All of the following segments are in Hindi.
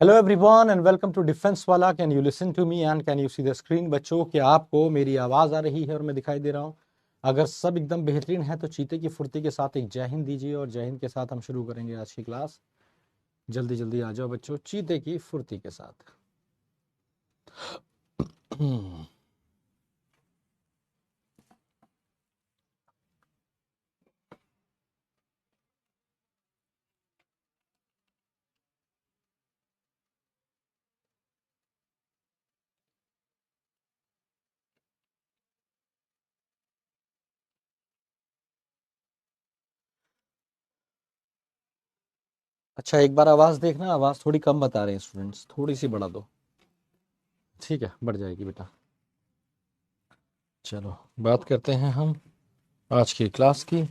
Hello everyone and welcome to defence वाला। Can you listen to me and can you see the screen? बच्चों, कि आपको मेरी आवाज़ आ रही है और मैं दिखाई दे रहा हूँ? अगर सब एकदम बेहतरीन है तो चीते की फुर्ती के साथ एक जय हिंद दीजिए और जय हिंद के साथ हम शुरू करेंगे आज की क्लास। जल्दी जल्दी आ जाओ बच्चों, चीते की फुर्ती के साथ। अच्छा, एक बार आवाज़ देखना, आवाज़ थोड़ी कम बता रहे हैं स्टूडेंट्स, थोड़ी सी बढ़ा दो। ठीक है, बढ़ जाएगी बेटा। चलो बात करते हैं हम आज की क्लास की।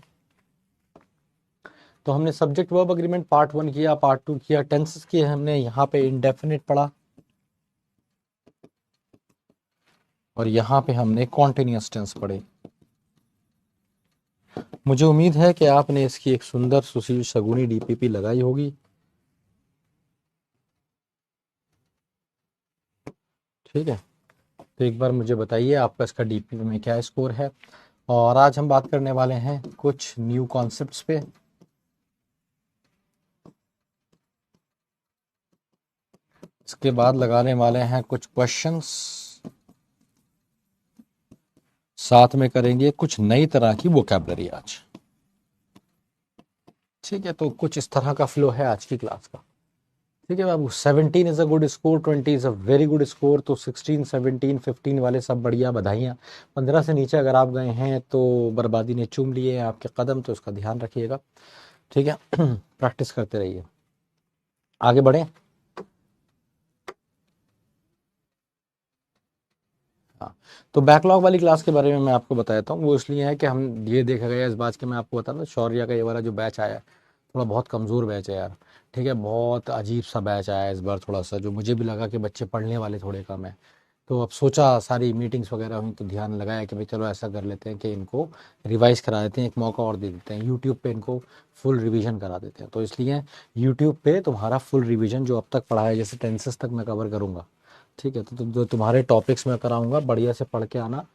तो हमने सब्जेक्ट वर्ब अग्रीमेंट पार्ट 1 किया, पार्ट 2 किया, टेंसेस किए हमने, यहाँ पे इंडेफिनिट पढ़ा और यहाँ पे हमने कॉन्टिन्यूअस टेंस पढ़े। मुझे उम्मीद है कि आपने इसकी एक सुंदर सुशील शगुनी डीपीपी लगाई होगी। ठीक है, तो एक बार मुझे बताइए आपका इसका डीपीपी में क्या स्कोर है। और आज हम बात करने वाले हैं कुछ न्यू कॉन्सेप्ट्स पे। इसके बाद लगाने वाले हैं कुछ क्वेश्चंस, साथ में करेंगे कुछ नई तरह की वोकैबलरी आज। ठीक है, तो कुछ इस तरह का फ्लो है आज की क्लास का। ठीक है बाबू, 17 is a good score, 20 is a very good score. तो 16, 17, 15 वाले सब बढ़िया, बधाइयाँ। 15 से नीचे अगर आप गए हैं तो बर्बादी ने चूम लिए हैं आपके कदम, तो उसका ध्यान रखिएगा। ठीक है, प्रैक्टिस करते रहिए। आगे बढ़ें। हाँ, तो बैकलॉग वाली क्लास के बारे में मैं आपको बताता हूँ। वो इसलिए है कि हम ये देखा गया इस बात के, मैं आपको बता रहा, शौर्या का ये वाला जो बैच आया है थोड़ा बहुत कमज़ोर बैच है यार। ठीक है, बहुत अजीब सा बैच आया है इस बार, थोड़ा सा जो मुझे भी लगा कि बच्चे पढ़ने वाले थोड़े कम है। तो अब सोचा, सारी मीटिंग्स वगैरह हुई तो ध्यान लगाया कि भाई चलो ऐसा कर लेते हैं कि इनको रिवाइज करा देते हैं, एक मौका और दे देते हैं, यूट्यूब पे इनको फुल रिवीजन करा देते हैं। तो इसलिए यूट्यूब पे तुम्हारा फुल रिवीजन जो अब तक पढ़ा है, जैसे टेंसेस तक मैं कवर करूँगा। ठीक है, तो जो तुम्हारे टॉपिक्स मैं कराऊंगा बढ़िया से पढ़ के आना।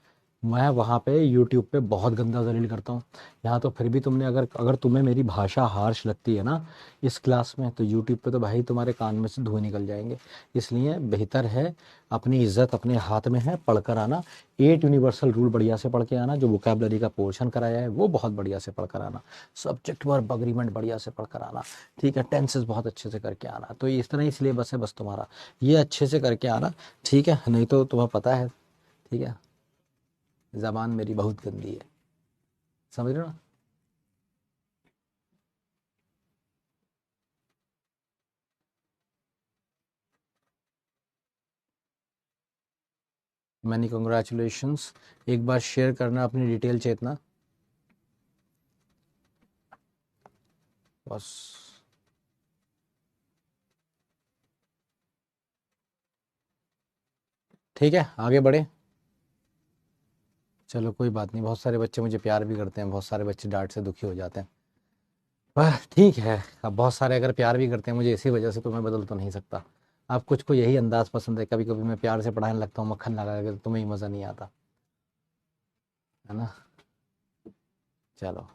मैं वहाँ पे यूट्यूब पे बहुत गंदा जलील करता हूँ। यहाँ तो फिर भी तुमने अगर अगर तुम्हें मेरी भाषा हार्श लगती है ना इस क्लास में, तो यूट्यूब पे तो भाई तुम्हारे कान में से धुएं निकल जाएंगे। इसलिए बेहतर है, अपनी इज्जत अपने हाथ में है, पढ़ कर आना। 8 यूनिवर्सल रूल बढ़िया से पढ़ के आना, जो वोकैबलरी का पोर्शन कराया है वो बहुत बढ़िया से पढ़ कर आना। सब्जेक्ट वर्ब अग्रीमेंट बढ़िया से पढ़ कर आना। ठीक है, टेंसेस बहुत अच्छे से करके आना। तो इस तरह ही सिलेबस है बस तुम्हारा, ये अच्छे से करके आना। ठीक है, नहीं तो तुम्हें पता है। ठीक है, ज़बान मेरी बहुत गंदी है, समझ रहे हो ना? Many congratulations. एक बार शेयर करना अपनी डिटेल चेतना, बस। ठीक है, आगे बढ़े। चलो कोई बात नहीं, बहुत सारे बच्चे मुझे प्यार भी करते हैं, बहुत सारे बच्चे डांट से दुखी हो जाते हैं। पर ठीक है, अब बहुत सारे अगर प्यार भी करते हैं मुझे इसी वजह से, तो मैं बदल तो नहीं सकता। अब कुछ को यही अंदाज पसंद है, कभी कभी मैं प्यार से पढ़ाने लगता हूँ मक्खन लगा के, तो तुम्हें ही मज़ा नहीं आता, है ना? चलो।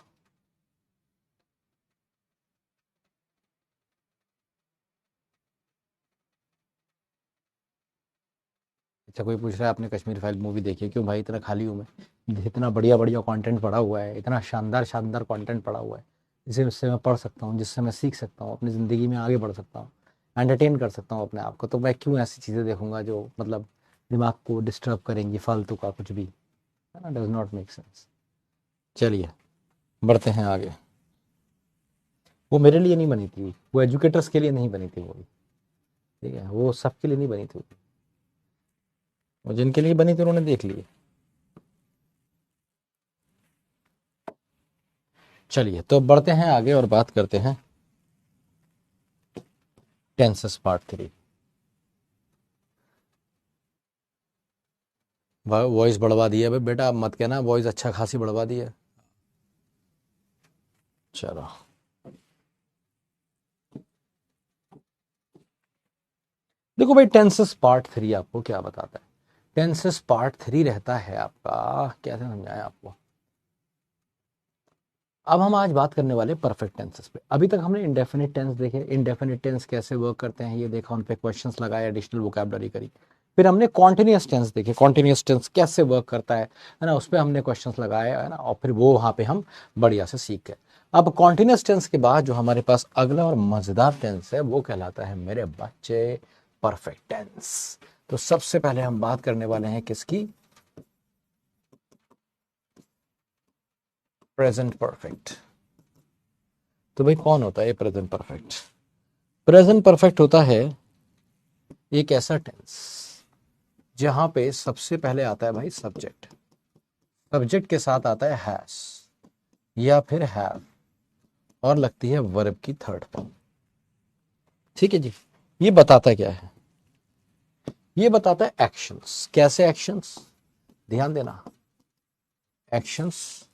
अच्छा, कोई पूछ रहा है आपने कश्मीर फाइल मूवी देखी है? क्यों भाई, इतना खाली हूँ मैं, इतना बढ़िया बढ़िया कंटेंट पड़ा हुआ है, इतना शानदार शानदार कंटेंट पड़ा हुआ है, जिससे मैं पढ़ सकता हूँ, जिससे मैं सीख सकता हूँ, अपनी ज़िंदगी में आगे बढ़ सकता हूँ, एंटरटेन कर सकता हूँ अपने आप को। तो मैं क्यों ऐसी चीज़ें देखूंगा जो मतलब दिमाग को डिस्टर्ब करेंगी, फालतू का कुछ भी, है ना? Does not make sense. चलिए बढ़ते हैं आगे। वो मेरे लिए नहीं बनी थी, वो एजुकेटर्स के लिए नहीं बनी थी मूवी। ठीक है, वो सबके लिए नहीं बनी थी, वो जिनके लिए बनी थी उन्होंने देख ली। चलिए तो बढ़ते हैं आगे और बात करते हैं टेंसेस पार्ट 3। वॉइस बढ़वा दिया भाई बेटा, अब मत कहना वॉइस अच्छा खासी बढ़वा दी है। चलो, देखो भाई, टेंसेस पार्ट 3 आपको क्या बताता है? टेंसेस पार्ट 3 रहता है आपका, कैसे समझाएं आपको। अब हम आज बात करने वाले परफेक्ट टेंसेस पे। अभी तक हमने इंडेफिनिट टेंस देखे, इंडेफिनिट टेंस कैसे वर्क करते हैं ये देखा, उन पे क्वेश्चंस लगाए, एडिशनल वोकैबुलरी करी। फिर हमने कॉन्टिन्यूअस टेंस देखे, कॉन्टिन्यूअस टेंस कैसे वर्क करता है ना, उस पर हमने क्वेश्चंस लगाए, है ना, और फिर वो वहाँ पे हम बढ़िया से सीख गए। अब कॉन्टिन्यूअस टेंस के बाद जो हमारे पास अगला और मजेदार टेंस है वो कहलाता है मेरे बच्चे परफेक्ट टेंस। तो सबसे पहले हम बात करने वाले हैं किसकी? Present perfect. तो भाई कौन होता है ये प्रेजेंट परफेक्ट? प्रेजेंट परफेक्ट होता है एक ऐसा टेंस जहां पे सबसे पहले आता है भाई सब्जेक्ट, सब्जेक्ट के साथ आता है हैज या फिर हैव, और लगती है वर्ब की थर्ड फॉर्म। ठीक है जी। ये बताता क्या है? ये बताता है एक्शंस। कैसे एक्शंस? ध्यान देना, actions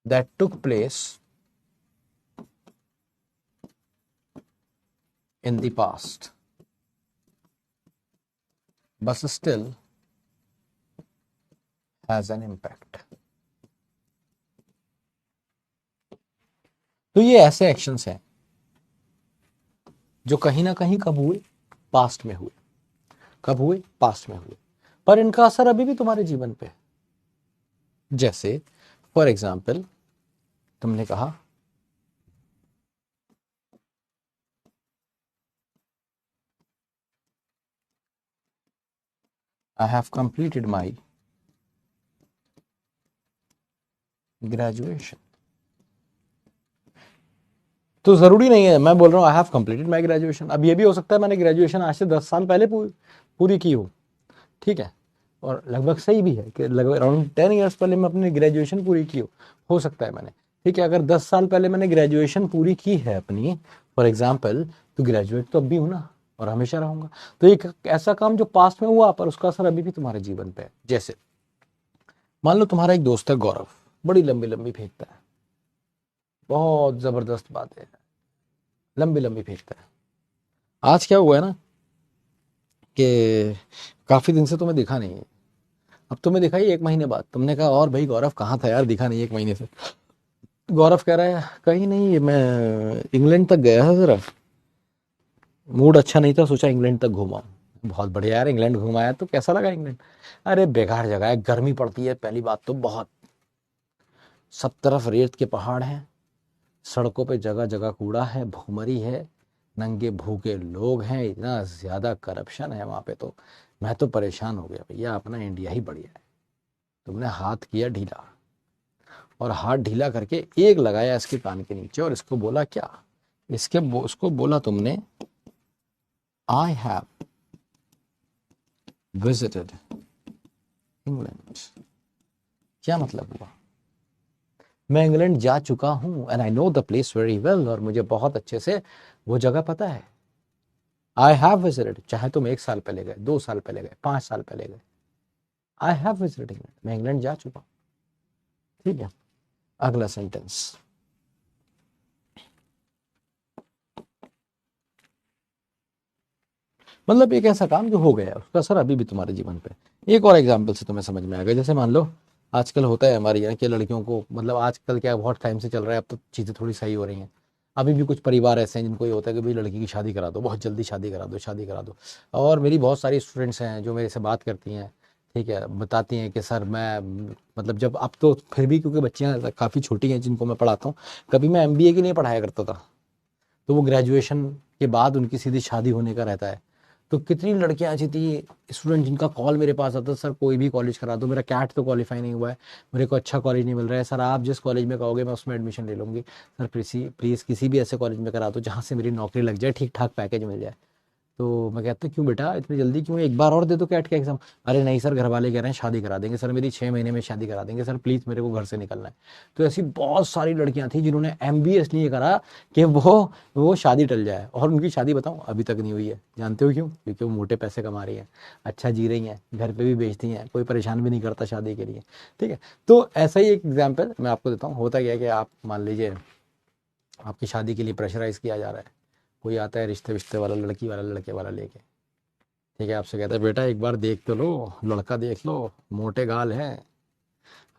that took place in the past but still has an impact। तो ये ऐसे एक्शंस हैं जो कहीं ना कहीं कब हुए? पास्ट में हुए। कब हुए? पास्ट में हुए, पर इनका असर अभी भी तुम्हारे जीवन पे है। जैसे फॉर एग्जाम्पल तुमने कहा I have completed my graduation. तो जरूरी नहीं है मैं बोल रहा हूं I have completed my graduation, अब ये भी हो सकता है मैंने ग्रेजुएशन आज से 10 साल पहले पूरी की हो। ठीक है, और लगभग सही भी है कि लगभग अराउंड 10 ईयर्स पहले मैं अपनी ग्रेजुएशन पूरी की हो सकता है मैंने। ठीक है, अगर 10 साल पहले मैंने ग्रेजुएशन पूरी की है अपनी, फॉर एग्जाम्पल, तो ग्रेजुएट तो अब भी हूं ना, और हमेशा रहूंगा। तो एक ऐसा काम जो पास्ट में हुआ पर उसका असर अभी भी तुम्हारे जीवन पे है। जैसे मान लो तुम्हारा एक दोस्त है गौरव, बड़ी लंबी लंबी फेंकता है, बहुत जबरदस्त बात है, लंबी लंबी फेंकता है। आज क्या हुआ है ना कि काफी दिन से तुम्हें दिखा नहीं है, अब तुम्हें दिखाई 1 महीने बाद। तुमने कहा और भाई गौरव कहाँ था यार, दिखा नहीं 1 महीने से। गौरव कह रहा है कहीं नहीं, मैं इंग्लैंड तक गया था, जरा मूड अच्छा नहीं था, सोचा इंग्लैंड तक घुमाऊं। बहुत बढ़िया यार, इंग्लैंड घुमाया तो कैसा लगा इंग्लैंड? अरे बेकार जगह है, गर्मी पड़ती है पहली बात तो बहुत, सब तरफ रेत के पहाड़ हैं, सड़कों पे जगह जगह कूड़ा है, भूखमरी है, नंगे भूखे लोग हैं, इतना ज्यादा करप्शन है वहां पे। तो मैं तो परेशान हो गया भैया, अपना इंडिया ही बढ़िया है। तुमने हाथ किया ढीला, और हाथ ढीला करके एक लगाया इसके कान के नीचे, और इसको बोला क्या? उसको बोला तुमने आई हैव विजिटेड इंग्लैंड। क्या मतलब हुआ? मैं इंग्लैंड जा चुका हूं, and I know the place very well, और मुझे बहुत अच्छे से वो जगह पता है। आई हैव विजिटेड, चाहे तुम 1 साल पहले गए, 2 साल पहले गए, 5 साल पहले गए, आई हैव विजिटेड इंग्लैंड, मैं इंग्लैंड जा चुका हूं। ठीक है, अगला सेंटेंस, मतलब एक ऐसा काम जो हो गया उसका असर अभी भी तुम्हारे जीवन पे। एक और एग्जांपल से तुम्हें समझ में आ गया। जैसे मान लो आजकल होता है हमारे यहाँ के लड़कियों को, मतलब आजकल क्या बहुत टाइम से चल रहा है, अब तो चीज़ें थोड़ी सही हो रही हैं। अभी भी कुछ परिवार ऐसे हैं जिनको ये होता है कि भाई लड़की की शादी करा दो, बहुत जल्दी शादी करा दो, शादी करा दो। और मेरी बहुत सारी स्टूडेंट्स हैं जो मेरे से बात करती हैं, ठीक है, बताती हैं कि सर मैं, मतलब जब, अब तो फिर भी क्योंकि बच्चियाँ काफ़ी छोटी हैं जिनको मैं पढ़ाता हूँ, कभी मैं एमबीए के लिए पढ़ाया करता था, तो वो ग्रेजुएशन के बाद उनकी सीधी शादी होने का रहता है। तो कितनी लड़कियां ऐसी थी, स्टूडेंट, जिनका कॉल मेरे पास आता, सर कोई भी कॉलेज करा दो, मेरा कैट तो क्वालिफाई नहीं हुआ है, मेरे को अच्छा कॉलेज नहीं मिल रहा है, सर आप जिस कॉलेज में कहोगे मैं उसमें एडमिशन ले लूँगी, सर प्लीज़ किसी भी ऐसे कॉलेज में करा दो जहाँ से मेरी नौकरी लग जाए, ठीक ठाक पैकेज मिल जाए। तो मैं कहता क्यों बेटा इतनी जल्दी क्यों, एक बार और दे दो कैट का एग्जाम। अरे नहीं सर, घर वाले कह रहे हैं शादी करा देंगे सर, मेरी 6 महीने में शादी करा देंगे सर, प्लीज़ मेरे को घर से निकलना है। तो ऐसी बहुत सारी लड़कियां थी जिन्होंने एमबीए इसलिए करा कि वो शादी टल जाए, और उनकी शादी बताऊं अभी तक नहीं हुई है। जानते हो क्यों? क्योंकि वो मोटे पैसे कमा रही हैं, अच्छा जी रही हैं, घर पे भी बेचती हैं, कोई परेशान भी नहीं करता शादी के लिए। ठीक है, तो ऐसा ही एक एग्जाम्पल मैं आपको देता हूँ। होता क्या है कि आप मान लीजिए आपकी शादी के लिए प्रेशराइज किया जा रहा है, कोई आता है रिश्ते विश्ते वाला, लड़की वाला, लड़के वाला लेके, ठीक है, आपसे कहता है बेटा एक बार देख तो लो, लड़का देख लो, मोटे गाल हैं,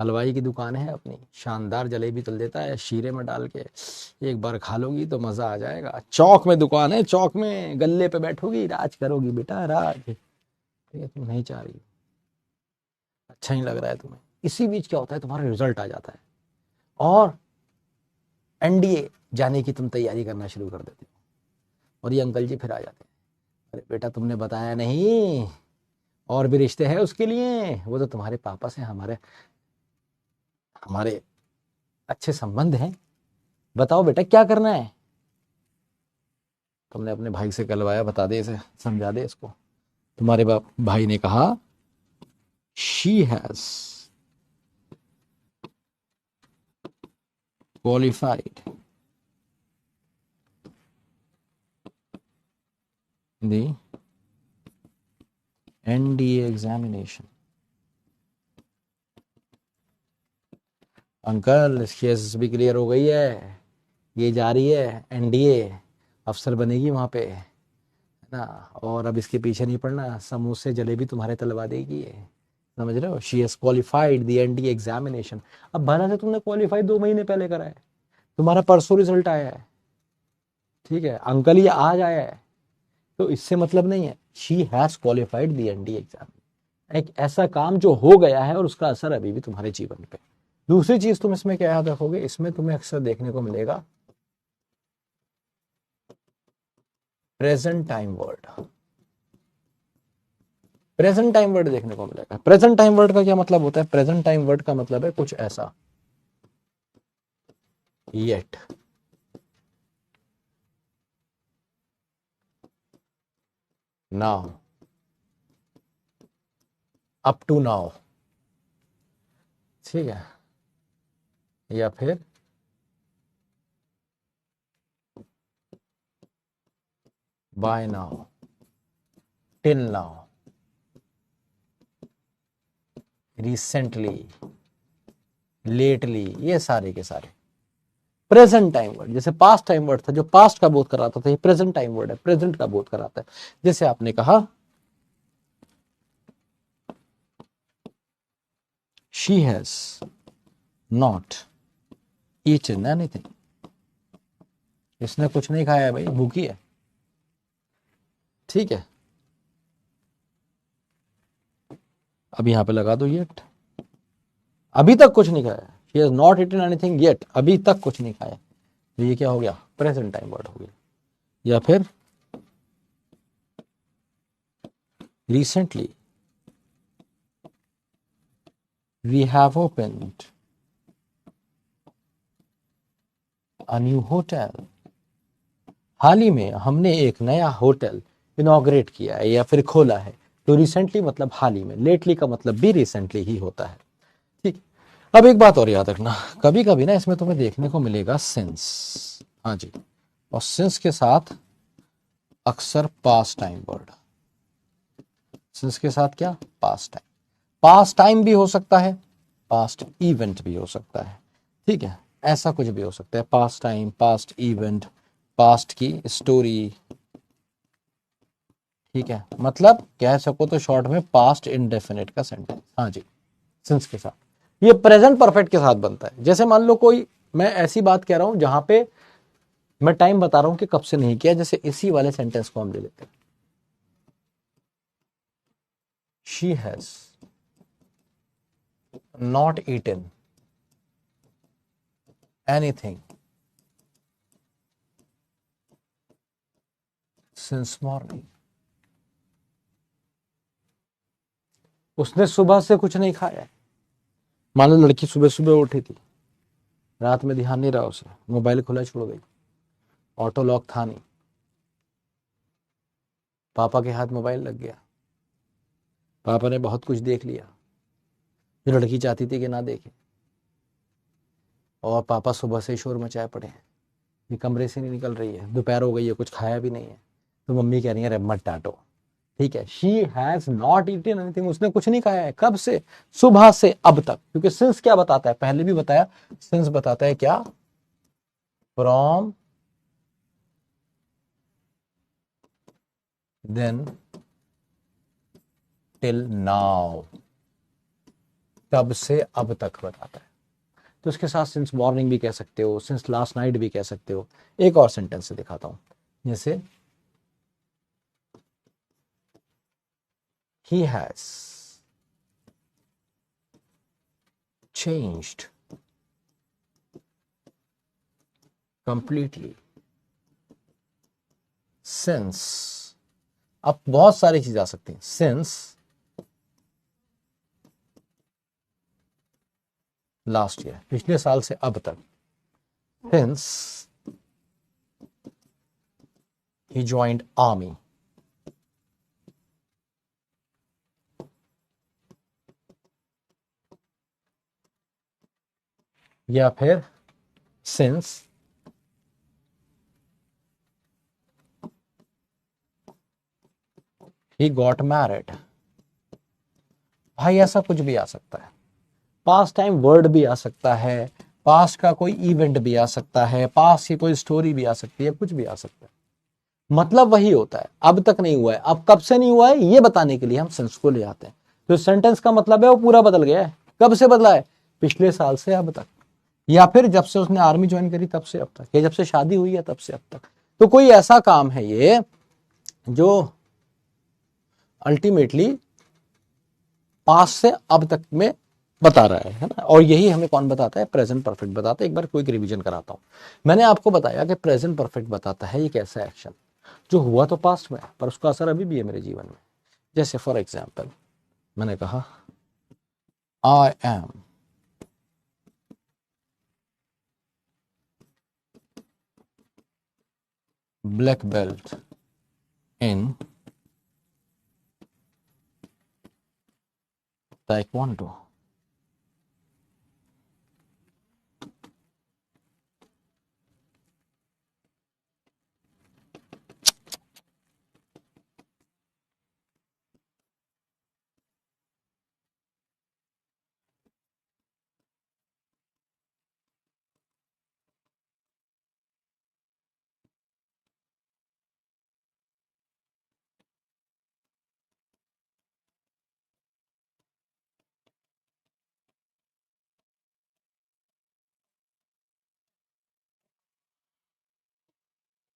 हलवाई की दुकान है अपनी, शानदार जलेबी तल देता है शीरे में डाल के, एक बार खा लोगी तो मज़ा आ जाएगा, चौक में दुकान है, चौक में गल्ले पे बैठोगी, राज करोगी बेटा राज, ठीक है, तुम नहीं चाह रही, अच्छा नहीं लग रहा है तुम्हें, इसी बीच क्या होता है, तुम्हारा रिजल्ट आ जाता है और एनडीए जाने की तुम तैयारी करना शुरू कर देते हो, और ये अंकल जी फिर आ जाते हैं, अरे बेटा तुमने बताया नहीं, और भी रिश्ते हैं उसके लिए, वो तो तुम्हारे पापा से हमारे हमारे अच्छे संबंध हैं, बताओ बेटा क्या करना है। तुमने अपने भाई से कहलवाया, बता दे इसे, समझा दे इसको। तुम्हारे भाई ने कहा she has qualified the NDA examination. Uncle इसकी एसएसबी क्लियर हो गई है, ये जा रही है एनडीए, अफसर बनेगी वहाँ पे, है ना, और अब इसके पीछे नहीं पड़ना, समोसे जलेबी तुम्हारे तलवा देगी ये, समझ रहे हो, she has qualified the NDA examination. अब भला से तुमने क्वालिफाई 2 महीने पहले करा है, तुम्हारा परसों रिजल्ट आया है, ठीक है, अंकल ये आज आया है, तो इससे मतलब नहीं है, she has qualified the NDA exam, एक ऐसा काम जो हो गया है और उसका असर अभी भी तुम्हारे जीवन पे। दूसरी चीज तुम इसमें क्या याद रखोगे, इसमें तुम्हें अक्सर देखने को मिलेगा present time word, present time word देखने को मिलेगा। प्रेजेंट टाइम वर्ड का क्या मतलब होता है, प्रेजेंट टाइम वर्ड का मतलब है कुछ ऐसा, yet, now, up to now, ठीक है, या फिर by now, till now, recently, lately, ये सारे के सारे प्रेजेंट टाइम वर्ड। जैसे पास्ट टाइम वर्ड था जो पास्ट का बोध कराता था, ये प्रेजेंट टाइम वर्ड है, प्रेजेंट का बोध कराता है। जैसे आपने कहा she has not eaten anything, इसने कुछ नहीं खाया है भाई, भूखी है, ठीक है, अब यहां पे लगा दो येट, अभी तक कुछ नहीं खाया, she has not eaten anything yet, अभी तक कुछ नहीं खाया, तो ये क्या हो गया, प्रेजेंट टाइम वर्ड हो गया। या फिर recently we have opened a new hotel, हाल ही में हमने एक नया होटल इनॉग्रेट किया है या फिर खोला है, तो रिसेंटली मतलब हाल ही में, लेटली का मतलब भी रिसेंटली ही होता है, ठीक। अब एक बात और याद रखना, कभी कभी ना इसमें तुम्हें देखने को मिलेगा सिंस, हाँ जी, और सिंस के साथ अक्सर पास्ट टाइम वर्ड, सिंस के साथ क्या, पास्ट टाइम, पास्ट टाइम भी हो सकता है, पास्ट इवेंट भी हो सकता है, ठीक है, ऐसा कुछ भी हो सकता है, past time, past event, past की स्टोरी, ठीक है, मतलब कह सको तो शॉर्ट में पास्ट इंडेफिनिट का सेंटेंस, हाँ जी, सिंस के साथ। ये प्रेजेंट परफेक्ट के साथ बनता है। जैसे मान लो कोई, मैं ऐसी बात कह रहा हूं जहां पे मैं टाइम बता रहा हूं कि कब से नहीं किया, जैसे इसी वाले सेंटेंस को हम ले लेते हैं, she has not eaten anything since morning, उसने सुबह से कुछ नहीं खाया। मान लो लड़की सुबह सुबह उठी थी, रात में ध्यान नहीं रहा उसे, मोबाइल खुला छोड़ गई, ऑटो लॉक था नहीं, पापा के हाथ मोबाइल लग गया, पापा ने बहुत कुछ देख लिया जो लड़की चाहती थी कि ना देखे, और पापा सुबह से शोर मचाए पड़े हैं, ये कमरे से नहीं निकल रही है, दोपहर हो गई है, कुछ खाया भी नहीं है, तो मम्मी कह रही है अरे मत डांटो, ठीक है, she has not eaten anything, उसने कुछ नहीं खाया है, कब से, सुबह से अब तक, क्योंकि सिंस क्या बताता है, पहले भी बताया, सिंस बताता है क्या, फ्रॉम देन टिल नाउ, तब से अब तक बताता है। तो इसके साथ सिंस मॉर्निंग भी कह सकते हो, सिंस लास्ट नाइट भी कह सकते हो। एक और सेंटेंस से दिखाता हूं, जैसे he has changed completely since, अब बहुत सारी चीज आ सकती हैं, since लास्ट ईयर, पिछले साल से अब तक, since he joined army, या फिर since he got married। भाई ऐसा कुछ भी आ सकता है, पास्ट टाइम वर्ड भी आ सकता है, पास्ट का कोई इवेंट भी आ सकता है, पास्ट की कोई स्टोरी भी आ सकती है, कुछ भी आ सकता है। मतलब वही होता है, अब तक नहीं हुआ है, अब कब से नहीं हुआ है ये बताने के लिए हम सेंस को ले आते हैं। तो सेंटेंस का मतलब है वो पूरा बदल गया है। कब से बदला है? पिछले साल से अब तक, या फिर जब से उसने आर्मी ज्वाइन करी तब से अब तक, या जब से शादी हुई है तब से अब तक। तो कोई ऐसा काम है ये जो अल्टीमेटली पास्ट से अब तक में बता रहा है ना। और यही हमें कौन बताता है? प्रेजेंट परफेक्ट बताता है। एक बार क्विक रिवीजन कराता हूं। मैंने आपको बताया कि प्रेजेंट परफेक्ट बताता है एक ऐसा एक्शन जो हुआ तो पास्ट में पर उसका असर अभी भी है मेरे जीवन में। जैसे फॉर एग्जाम्पल मैंने कहा I am black belt in taekwondo.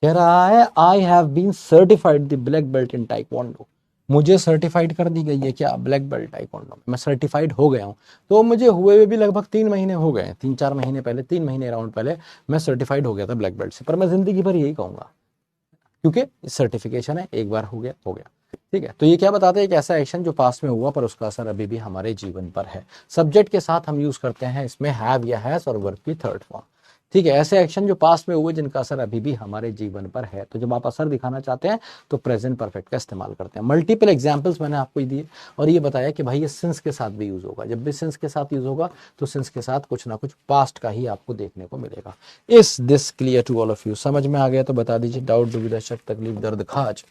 कह रहा है I have been certified the black belt in taekwondo. मुझे सर्टिफाइड कर दी गई है क्या? ब्लैक बेल्ट टाइक्वांडो, मैं सर्टिफाइड हो गया हूँ। तो मुझे हुए हुए भी लगभग 3 महीने हो गए, 3-4 महीने पहले, 3 महीने अराउंड पहले मैं सर्टिफाइड हो गया था ब्लैक बेल्ट से। पर मैं जिंदगी भर यही कहूंगा क्योंकि सर्टिफिकेशन है, एक बार हो गया हो गया। ठीक है, तो ये क्या बताते हैं? एक ऐसा एक्शन जो पास्ट में हुआ पर उसका असर अभी भी हमारे जीवन पर है। सब्जेक्ट के साथ हम यूज करते हैं इसमें हैव या हैज और वर्ब की थर्ड फॉर्म। ठीक है, ऐसे एक्शन जो पास्ट में हुए जिनका असर अभी भी हमारे जीवन पर है। तो जब आप असर दिखाना चाहते हैं तो प्रेजेंट परफेक्ट का इस्तेमाल करते हैं। मल्टीपल एग्जांपल्स मैंने आपको दिए और ये बताया कि भाई ये सिंस के साथ भी यूज होगा। जब भी सिंस के साथ यूज होगा तो सिंस के साथ कुछ ना कुछ पास्ट का ही आपको देखने को मिलेगा। Is this clear to all of you? समझ में आ गया तो बता दीजिए। डाउट, दुविधा, शक, तकलीफ, दर्द, खाज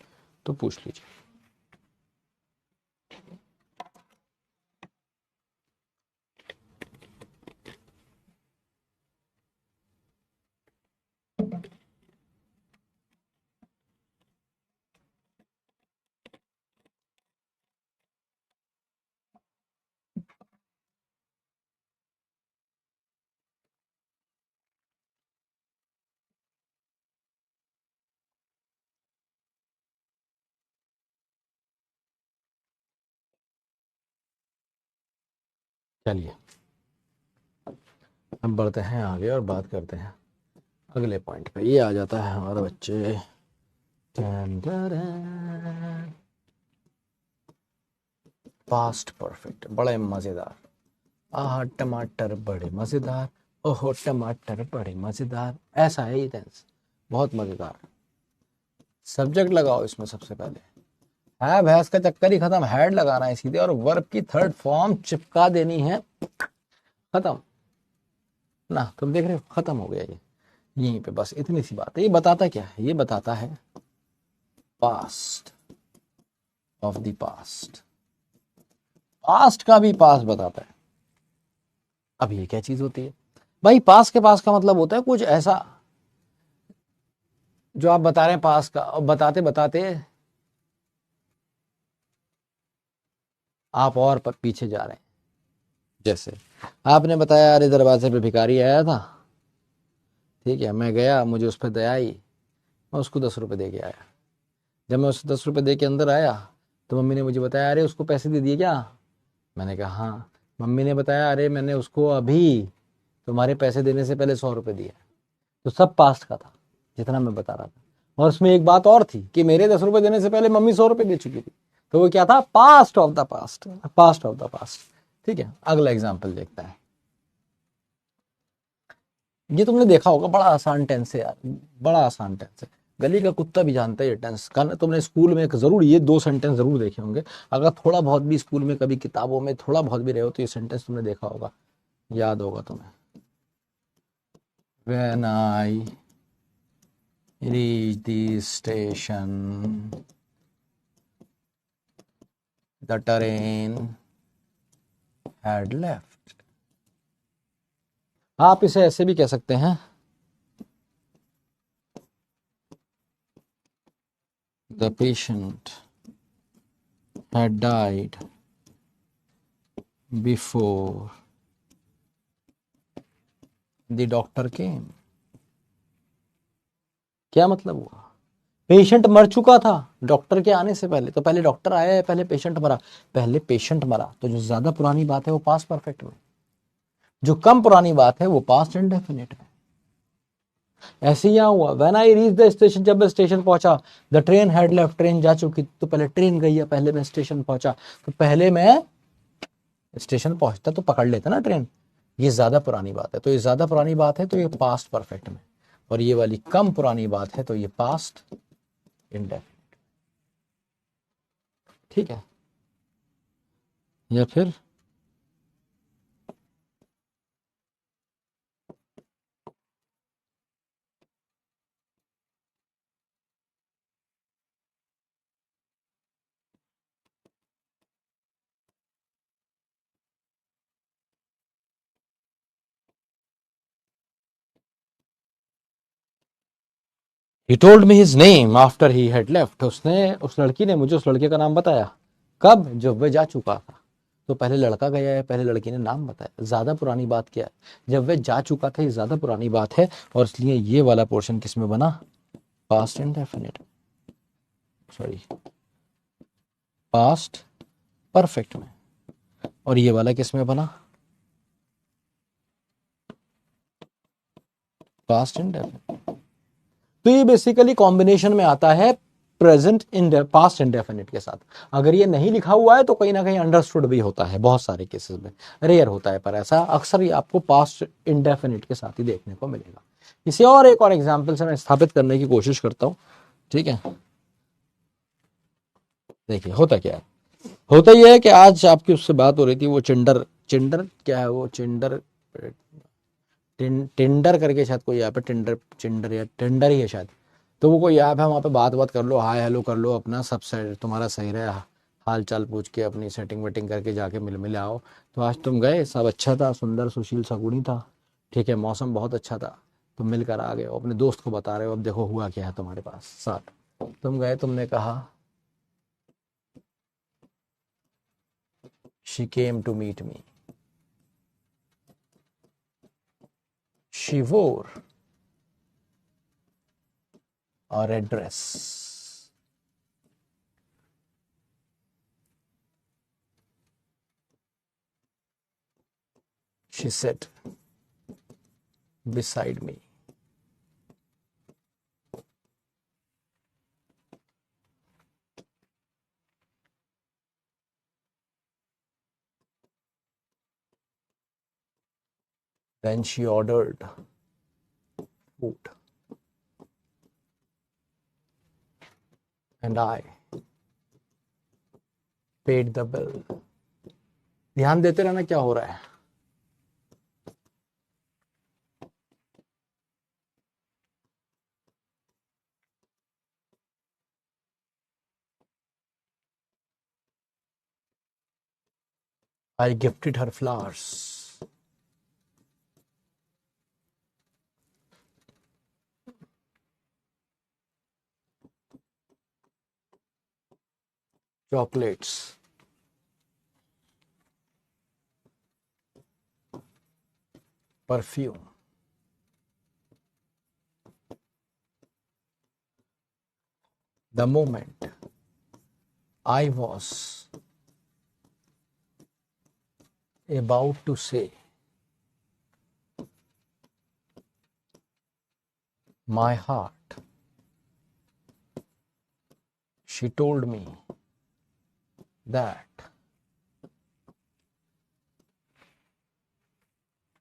तो पूछ लीजिए। चलिए हम बढ़ते हैं आगे और बात करते हैं अगले पॉइंट पे। ये आ जाता है हमारे बच्चे पास्ट परफेक्ट, बड़े मजेदार। आह टमाटर बड़े मजेदार, ओहो टमाटर बड़े मजेदार, ऐसा है ये टेंस, बहुत मजेदार। सब्जेक्ट लगाओ इसमें सबसे पहले, है भैंस का चक्कर ही खत्म, हेड लगाना है सीधे और वर्ब की थर्ड फॉर्म चिपका देनी है, खत्म ना। तुम देख रहे हो खत्म हो गया ये, यहीं पे बस इतनी सी बात है। ये बताता क्या है? ये बताता है past of the past, past का भी पास्ट बताता है। अब ये क्या चीज होती है भाई? पास्ट के पास का मतलब होता है कुछ ऐसा जो आप बता रहे हैं पास का, और बताते बताते आप और पीछे जा रहे हैं। जैसे आपने बताया, अरे दरवाजे पे भिखारी आया था, ठीक है, मैं गया, मुझे उस पर दया आई, मैं उसको 10 रुपये दे के आया। जब मैं उसको 10 रुपये दे के अंदर आया, तो मम्मी ने मुझे बताया, अरे उसको पैसे दे दिए क्या? मैंने कहा हाँ। मम्मी ने बताया, अरे मैंने उसको अभी तुम्हारे पैसे देने से पहले 100 रुपये दिए। तो सब पास्ट का था जितना मैं बता रहा था। और उसमें एक बात और थी कि मेरे 10 रुपये देने से पहले मम्मी 100 रुपये दे चुकी थी। तो वो क्या था? Past of the past, past of the past. ठीक है, अगला एग्जाम्पल देखता है। ये तुमने देखा होगा, बड़ा आसान टेंस है यार, बड़ा आसान टेंस है। गली का कुत्ता भी जानता है ये टेंस का। तुमने स्कूल में जरूर ये 2 सेंटेंस जरूर देखे होंगे। अगर थोड़ा बहुत भी स्कूल में कभी किताबों में थोड़ा बहुत भी रहे हो तो ये सेंटेंस तुमने देखा होगा, याद होगा तुम्हें। When I reach the station, the train had left. आप इसे ऐसे भी कह सकते हैं, the patient had died before the doctor came. क्या मतलब हुआ? पेशेंट मर चुका था डॉक्टर के आने से पहले। तो पहले डॉक्टर आया है, पहले पेशेंट मरा? पहले पेशेंट मरा। तो जो ज्यादा पुरानी बात है वो पास्ट परफेक्ट में, जो कम पुरानी बात है वो पास्ट इंडेफिनिट में। ऐसे ही यहाँ हुआ, when I reach the station, जब मैं स्टेशन पहुंचा, the train had left, train जा चुकी। तो पहले ट्रेन गई है, पहले मैं स्टेशन पहुंचा। तो पहले मैं स्टेशन पहुंचता तो पकड़ लेता ना ट्रेन। ये ज्यादा पुरानी बात है, तो ये ज्यादा पुरानी बात है तो ये पास्ट परफेक्ट में। और ये वाली कम पुरानी बात है तो ये पास्ट इंडेफिनिट। ठीक है, या फिर he told me his name after he had left. उसने, उस लड़की ने मुझे उस लड़के का नाम बताया। कब? जब वह जा चुका था। तो पहले लड़का गया है, पहले लड़की ने नाम बताया। ज्यादा पुरानी बात क्या है? जब वह जा चुका था, ये ज्यादा पुरानी बात है। और इसलिए ये वाला पोर्शन किस में बना? Past indefinite, sorry, past perfect में। और ये वाला किस में बना? Past indefinite. तो ये बेसिकली कॉम्बिनेशन में आता है प्रेजेंट इन पास्ट इंडेफिनिट के साथ। अगर ये नहीं लिखा हुआ है तो कहीं ना कहीं अंडरस्टूड भी होता है, बहुत सारे केसेस में, रेयर होता है, पर ऐसा अक्सर ये आपको पास्ट इंडेफिनिट के साथ ही देखने को मिलेगा। इसे और एक और एग्जाम्पल से मैं स्थापित करने की कोशिश करता हूँ। ठीक है, देखिए होता क्या है। होता यह है कि आज आपकी उससे बात हो रही थी, वो चिंडर, चिंडर क्या है वो, चिंडर, टिंडर करके शायद कोई ऐप है, टिंडर, चिंडर या टिंडर ही है शायद। तो वो कोई ऐप है, वहाँ पे बात बात कर लो, हाय हेलो कर लो, अपना सब सही, तुम्हारा सही रहे, हाल चाल पूछ के अपनी सेटिंग वेटिंग करके जाके मिल मिले आओ। तो आज तुम गए, सब अच्छा था, सुंदर सुशील सगुनी था, ठीक है, मौसम बहुत अच्छा था, तुम मिलकर आ गए हो, अपने दोस्त को बता रहे हो, अब देखो हुआ क्या है तुम्हारे पास साथ। तुम गए, तुमने कहा she came to meet me, she wore और a dress, she sat beside me, then she ordered food and I paid the bill. ध्यान देते रहना क्या हो रहा है। I gifted her flowers. chocolates, perfume, the moment I was about to say my heart, she told me that.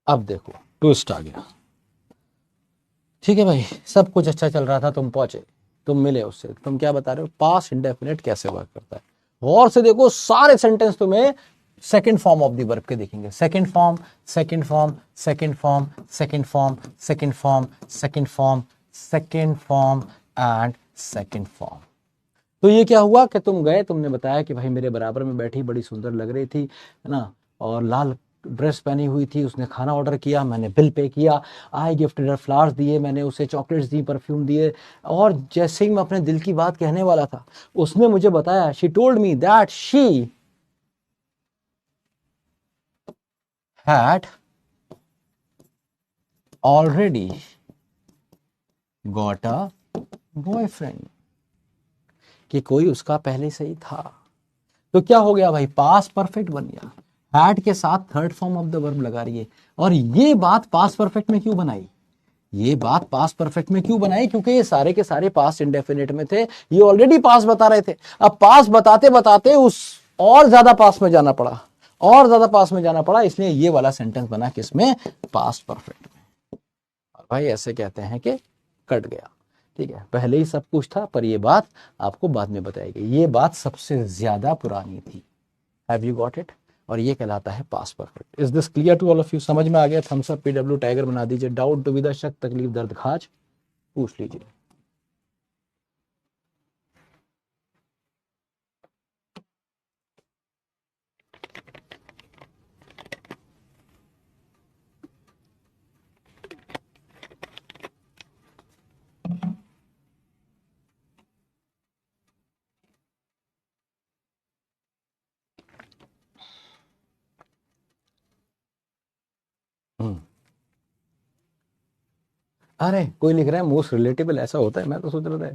अब देखो ट्विस्ट आ गया। ठीक है भाई, सब कुछ अच्छा चल रहा था, तुम पहुंचे, तुम मिले उससे, तुम क्या बता रहे हो, पास्ट इंडेफिनिट कैसे वर्क करता है। गौर से देखो, सारे सेंटेंस तुम्हें second form of the verb के दिखेंगे। Second form, second form, second form, second form, second form, second form, second form and second form. तो ये क्या हुआ कि तुम गए, तुमने बताया कि भाई मेरे बराबर में बैठी, बड़ी सुंदर लग रही थी, है ना, और लाल ड्रेस पहनी हुई थी, उसने खाना ऑर्डर किया, मैंने बिल पे किया, आई गिफ्टेड हर फ्लावर्स दिए, मैंने उसे चॉकलेट्स दी, परफ्यूम दिए, और जैसे ही मैं अपने दिल की बात कहने वाला था, उसने मुझे बताया, she told me that she had already got a boyfriend, कि कोई उसका पहले से ही था। तो क्या हो गया भाई, पास्ट परफेक्ट बन गया, हैड के साथ third form of the verb लगा रही है। और ये बात पास्ट परफेक्ट में क्यों बनाई, ये बात पास्ट परफेक्ट में क्यों बनाई, क्योंकि ये सारे के सारे पास्ट इंडेफिनिट में थे, ये ऑलरेडी पास्ट बता रहे थे। अब पास्ट बताते बताते उस और ज्यादा पास्ट में जाना पड़ा, और ज्यादा पास्ट में जाना पड़ा, इसलिए ये वाला सेंटेंस बना किसमें, पास्ट परफेक्ट में। और भाई ऐसे कहते हैं कि कट गया। ठीक है, पहले ही सब कुछ था, पर ये बात आपको बाद में बताएगी, ये बात सबसे ज्यादा पुरानी थी। Have you got it? और ये कहलाता है past perfect. Is this clear to all of you? समझ में आ गया? थम्स अप, पीडब्ल्यू, टाइगर बना दीजिए। डाउट, दुविधा, शक, तकलीफ, दर्द, खाज पूछ लीजिए। अरे कोई लिख रहा है मोस्ट रिलेटेबल, ऐसा होता है? मैं तो सोच रहा था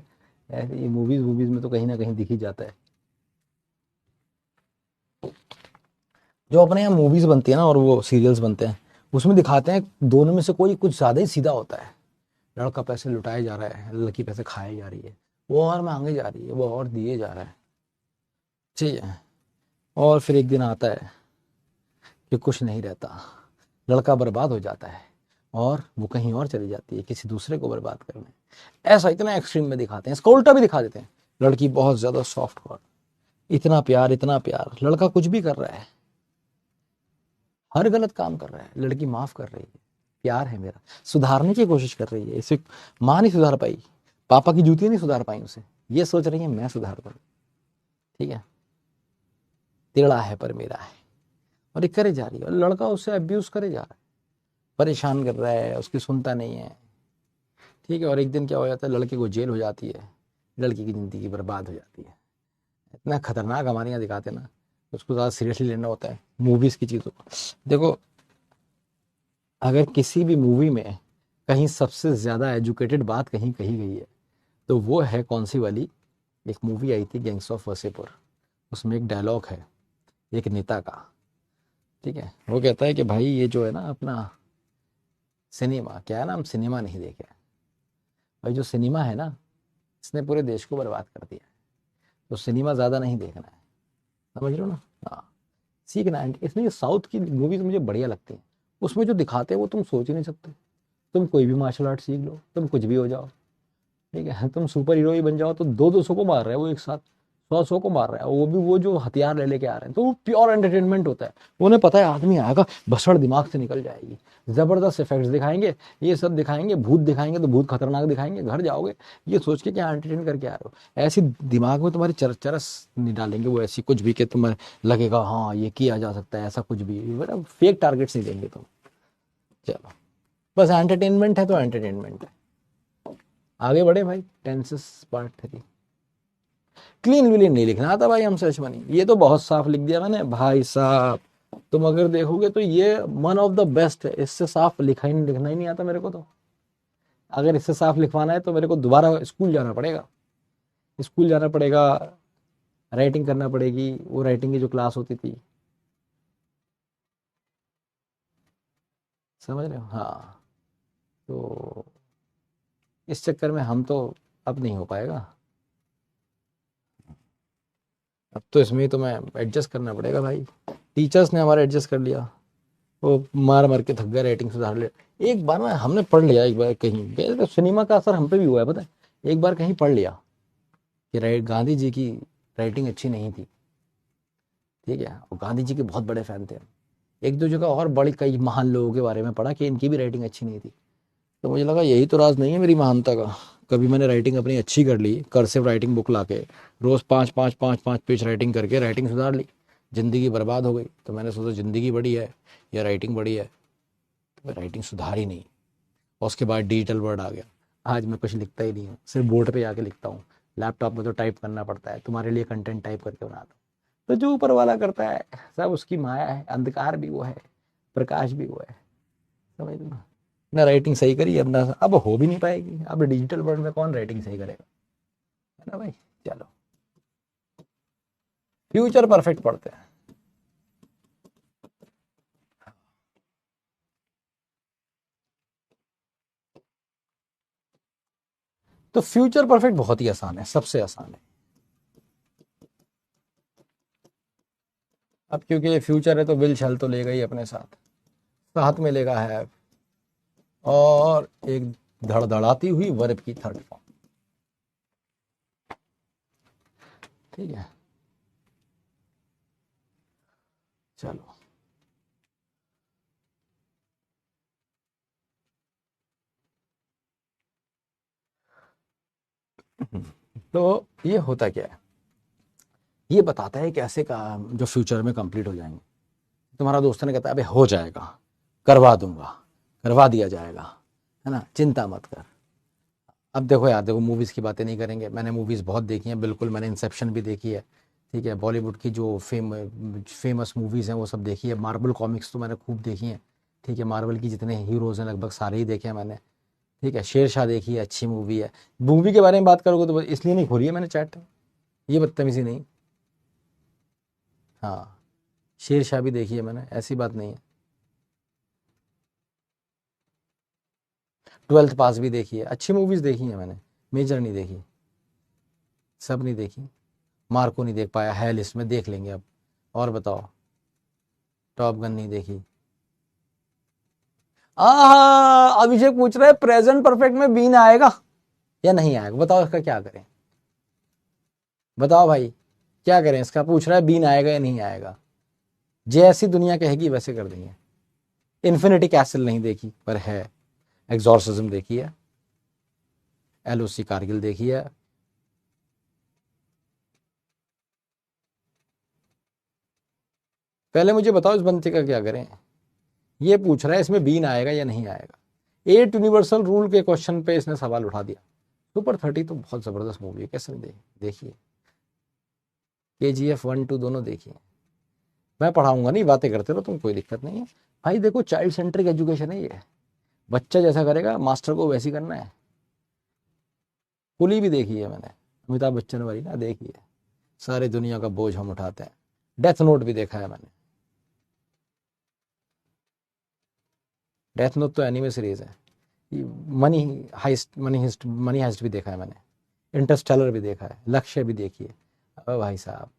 ऐसे ये मूवीज वूवीज में तो कहीं ना कहीं दिख ही जाता है। जो अपने यहाँ मूवीज बनती है ना और वो सीरियल्स बनते हैं, उसमें दिखाते हैं दोनों में से कोई कुछ ज्यादा ही सीधा होता है। लड़का पैसे लुटाए जा रहा है, लड़की पैसे खाए जा रही है, वो और मांगे जा रही है, वो और दिए जा रहा है। ठीक है, और फिर एक दिन आता है कि कुछ नहीं रहता, लड़का बर्बाद हो जाता है और वो कहीं और चली जाती है किसी दूसरे को बर्बाद करने। ऐसा इतना एक्सट्रीम में दिखाते हैं। इसका उल्टा भी दिखा देते हैं, लड़की बहुत ज्यादा सॉफ्ट कॉर्नर, इतना प्यार इतना प्यार, लड़का कुछ भी कर रहा है, हर गलत काम कर रहा है, लड़की माफ कर रही है, प्यार है मेरा, सुधारने की कोशिश कर रही है। इसे माँ नहीं सुधार पाई, पापा की जूतियां नहीं सुधार पाई उसे, ये सोच रही है मैं सुधार पाऊँ। ठीक है, टेढ़ा है पर मेरा है, और ये करे जा रही है, और लड़का उससे अब्यूज करे जा रहा है, परेशान कर रहा है, उसकी सुनता नहीं है। ठीक है, और एक दिन क्या हो जाता है, लड़के को जेल हो जाती है, लड़की की जिंदगी बर्बाद हो जाती है। इतना खतरनाक हमारे यहाँ दिखाते हैं ना, उसको ज़्यादा सीरियसली लेना होता है मूवीज़ की चीज़ों को। देखो, अगर किसी भी मूवी में कहीं सबसे ज़्यादा एजुकेटेड बात कहीं कही गई है तो वो है कौन सी वाली, एक मूवी आई थी गैंग्स ऑफ वसेपुर, उसमें एक डायलॉग है एक नेता का। ठीक है, वो कहता है कि भाई ये जो है ना अपना सिनेमा, क्या है ना, हम सिनेमा नहीं देखे, भाई जो सिनेमा है ना इसने पूरे देश को बर्बाद कर दिया है, तो सिनेमा ज़्यादा नहीं देखना है, समझ रहे हो ना? हाँ, सीखना है। इसलिए साउथ की मूवीज मुझे बढ़िया लगती हैं, उसमें जो दिखाते हैं वो तुम सोच ही नहीं सकते। तुम कोई भी मार्शल आर्ट सीख लो, तुम कुछ भी हो जाओ, ठीक है, तुम सुपर हीरो ही बन जाओ, तो दो दो सौ को मार रहा है वो एक साथ, सौ सौ को मार रहा है, वो भी वो जो हथियार ले लेके आ रहे हैं, तो वो प्योर एंटरटेनमेंट होता है। उन्हें पता है आदमी आएगा, भसड़ दिमाग से निकल जाएगी, जबरदस्त इफेक्ट्स दिखाएंगे, ये सब दिखाएंगे, भूत दिखाएंगे तो भूत खतरनाक दिखाएंगे, घर जाओगे ये सोच के क्या एंटरटेन करके आ रहे हो, ऐसी दिमाग में तुम्हारी चरस नहीं डालेंगे वो, ऐसी कुछ भी कि तुम्हें लगेगा हाँ ये किया जा सकता है, ऐसा कुछ भी बड़ा फेक टारगेट्स नहीं देंगे तुम। चलो, बस एंटरटेनमेंट है तो एंटरटेनमेंट है। आगे बढ़े भाई, टेंसेस पार्ट 3। क्लीन विलीन नहीं लिखना आता भाई हमसे अश्वनी, ये तो बहुत साफ लिख दिया मैंने भाई साहब। तुम अगर देखोगे तो ये वन ऑफ द बेस्ट है, इससे साफ लिखना ही नहीं आता मेरे को तो। अगर इससे साफ लिखवाना है तो मेरे को दोबारा स्कूल जाना पड़ेगा, स्कूल जाना पड़ेगा, राइटिंग करना पड़ेगी, वो राइटिंग की जो क्लास होती थी, समझ रहे हो। हाँ, तो इस चक्कर में हम तो अब नहीं हो पाएगा, अब तो इसमें तो मैं एडजस्ट करना पड़ेगा भाई। टीचर्स ने हमारा एडजस्ट कर लिया, वो मार मार के थक गए, रेटिंग सुधार ले। एक बार ना हमने पढ़ लिया, एक बार कहीं तो सिनेमा का असर हम पे भी हुआ है पता है। एक बार कहीं पढ़ लिया कि गांधी जी की राइटिंग अच्छी नहीं थी, ठीक है, और गांधी जी के बहुत बड़े फैन थे। एक दो जगह और बड़ी कई महान लोगों के बारे में पढ़ा कि इनकी भी राइटिंग अच्छी नहीं थी। तो मुझे लगा यही तो राज नहीं है मेरी महानता का। कभी मैंने राइटिंग अपनी अच्छी कर ली, कर्सिव राइटिंग बुक लाके रोज 5 पेज राइटिंग करके राइटिंग सुधार ली, जिंदगी बर्बाद हो गई। तो मैंने सोचा जिंदगी बड़ी है या राइटिंग बड़ी है, तो राइटिंग सुधारी नहीं। और उसके बाद डिजिटल वर्ड आ गया, आज मैं कुछ लिखता ही नहीं हूँ, सिर्फ बोर्ड पे आके लिखता हूँ। लैपटॉप में तो टाइप करना पड़ता है, तुम्हारे लिए कंटेंट टाइप करके बनाता हूँ। तो जो ऊपर वाला करता है सब उसकी माया है, अंधकार भी वो है, प्रकाश भी वो है, समझ लो ना। राइटिंग सही करी अब ना, अब हो भी नहीं पाएगी, अब डिजिटल वर्ल्ड में कौन राइटिंग सही करेगा, है ना भाई। चलो फ्यूचर परफेक्ट पढ़ते हैं। तो फ्यूचर परफेक्ट बहुत ही आसान है, सबसे आसान है। अब क्योंकि ये फ्यूचर है तो विल शैल तो लेगा ही अपने साथ, साथ में लेगा है, और एक धड़धड़ाती हुई वर्ब की थर्ड फॉर्म, ठीक है। चलो तो ये होता क्या है, ये बताता है कैसे काम जो फ्यूचर में कंप्लीट हो जाएंगे। तुम्हारा दोस्त ने कहता है अबे हो जाएगा, करवा दूंगा, करवा दिया जाएगा, है ना, चिंता मत कर। अब देखो यार, देखो मूवीज़ की बातें नहीं करेंगे, मैंने मूवीज़ बहुत देखी हैं, बिल्कुल मैंने इंसेप्शन भी देखी है, ठीक है, बॉलीवुड की जो फेमस मूवीज़ हैं वो सब देखी है, मार्वल कॉमिक्स तो मैंने खूब देखी हैं, ठीक है, मार्वल की जितने हीरोज़ हैं लगभग सारे ही देखे हैं मैंने, ठीक है, शेरशाह देखी है, अच्छी मूवी है। मूवी के बारे में बात करोगे तो बस इसलिए नहीं खोली है मैंने चैट, ये बदतमीजी नहीं। हाँ, शेरशाह भी देखी है मैंने, ऐसी बात नहीं है। ट्वेल्थ पास भी देखी है, अच्छी मूवीज़ देखी है मैंने, मेजर नहीं देखी, सब नहीं देखी। मार्को नहीं देख पाया, है लिस्ट में, देख लेंगे अब। और बताओ, टॉप गन नहीं देखी। अभिषेक पूछ रहा है प्रेजेंट परफेक्ट में बीन आएगा या नहीं आएगा, बताओ इसका क्या करें, बताओ भाई क्या करें इसका, पूछ रहा है बीन आएगा या नहीं आएगा। जैसी दुनिया कहेगी वैसे कर देंगे। इन्फिनिटी कैसल नहीं देखी पर है, एग्जॉर्सिज्म देखी है, एलओसी कारगिल देखी है। पहले मुझे बताओ इस बंदे का क्या करें, ये पूछ रहा है इसमें बीन आएगा या नहीं आएगा। एट यूनिवर्सल रूल के क्वेश्चन पे इसने सवाल उठा दिया। सुपर 30 तो बहुत जबरदस्त मूवी है, कैसे नहीं देखिए, KGF 1 2 दोनों देखिए। मैं पढ़ाऊंगा नहीं, बातें करते रहो तुम, कोई दिक्कत नहीं है भाई। देखो चाइल्ड सेंट्रिक एजुकेशन है ये, बच्चा जैसा करेगा मास्टर को वैसी करना है। कुली भी देखी है मैंने, अमिताभ बच्चन वाली ना, देखी है। सारी दुनिया का बोझ हम उठाते हैं। डेथ नोट भी देखा है मैंने, डेथ नोट तो एनिमे सीरीज है। मनी मनी हाइस्ट भी देखा है मैंने, इंटरस्टेलर भी देखा है, लक्ष्य भी देखी है। अबे भाई साहब,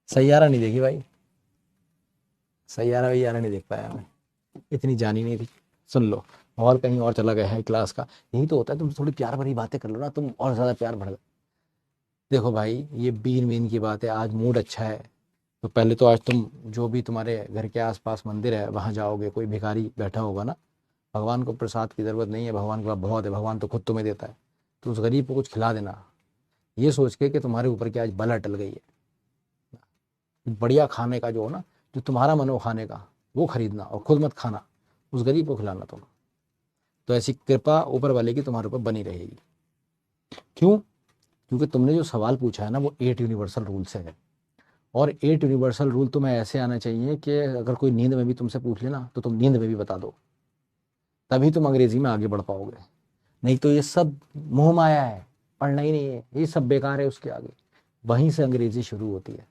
सैयारा नहीं देखी भाई, सैयारा वैयारा नहीं देख पाया मैं, इतनी जानी नहीं थी। सुन लो, और कहीं और चला गया है क्लास का। यही तो होता है, तुम थोड़ी प्यार भरी बातें कर लो ना, तुम और ज़्यादा प्यार बढ़। देखो भाई, ये बीन वीन की बात है, आज मूड अच्छा है तो पहले तो आज तुम जो भी तुम्हारे घर के आसपास मंदिर है वहाँ जाओगे, कोई भिखारी बैठा होगा ना, भगवान को प्रसाद की ज़रूरत नहीं है, भगवान के पास बहुत है, भगवान तो खुद तुम्हें देता है, तो उस गरीब को कुछ खिला देना, ये सोच के कि तुम्हारे ऊपर की आज बला टल गई है। बढ़िया खाने का जो हो ना, जो तुम्हारा मन हो खाने का, वो खरीदना और खुद मत खाना, उस गरीब को खिलाना तुम। तो ऐसी कृपा ऊपर वाले की तुम्हारे ऊपर बनी रहेगी। क्यों? क्योंकि तुमने जो सवाल पूछा है ना वो 8 यूनिवर्सल रूल से है, और 8 यूनिवर्सल रूल तुम्हें ऐसे आना चाहिए कि अगर कोई नींद में भी तुमसे पूछ लेना तो तुम नींद में भी बता दो, तभी तुम अंग्रेजी में आगे बढ़ पाओगे। नहीं तो ये सब मोह माया है, पढ़ना ही नहीं है, ये सब बेकार है उसके आगे। वहीं से अंग्रेजी शुरू होती है,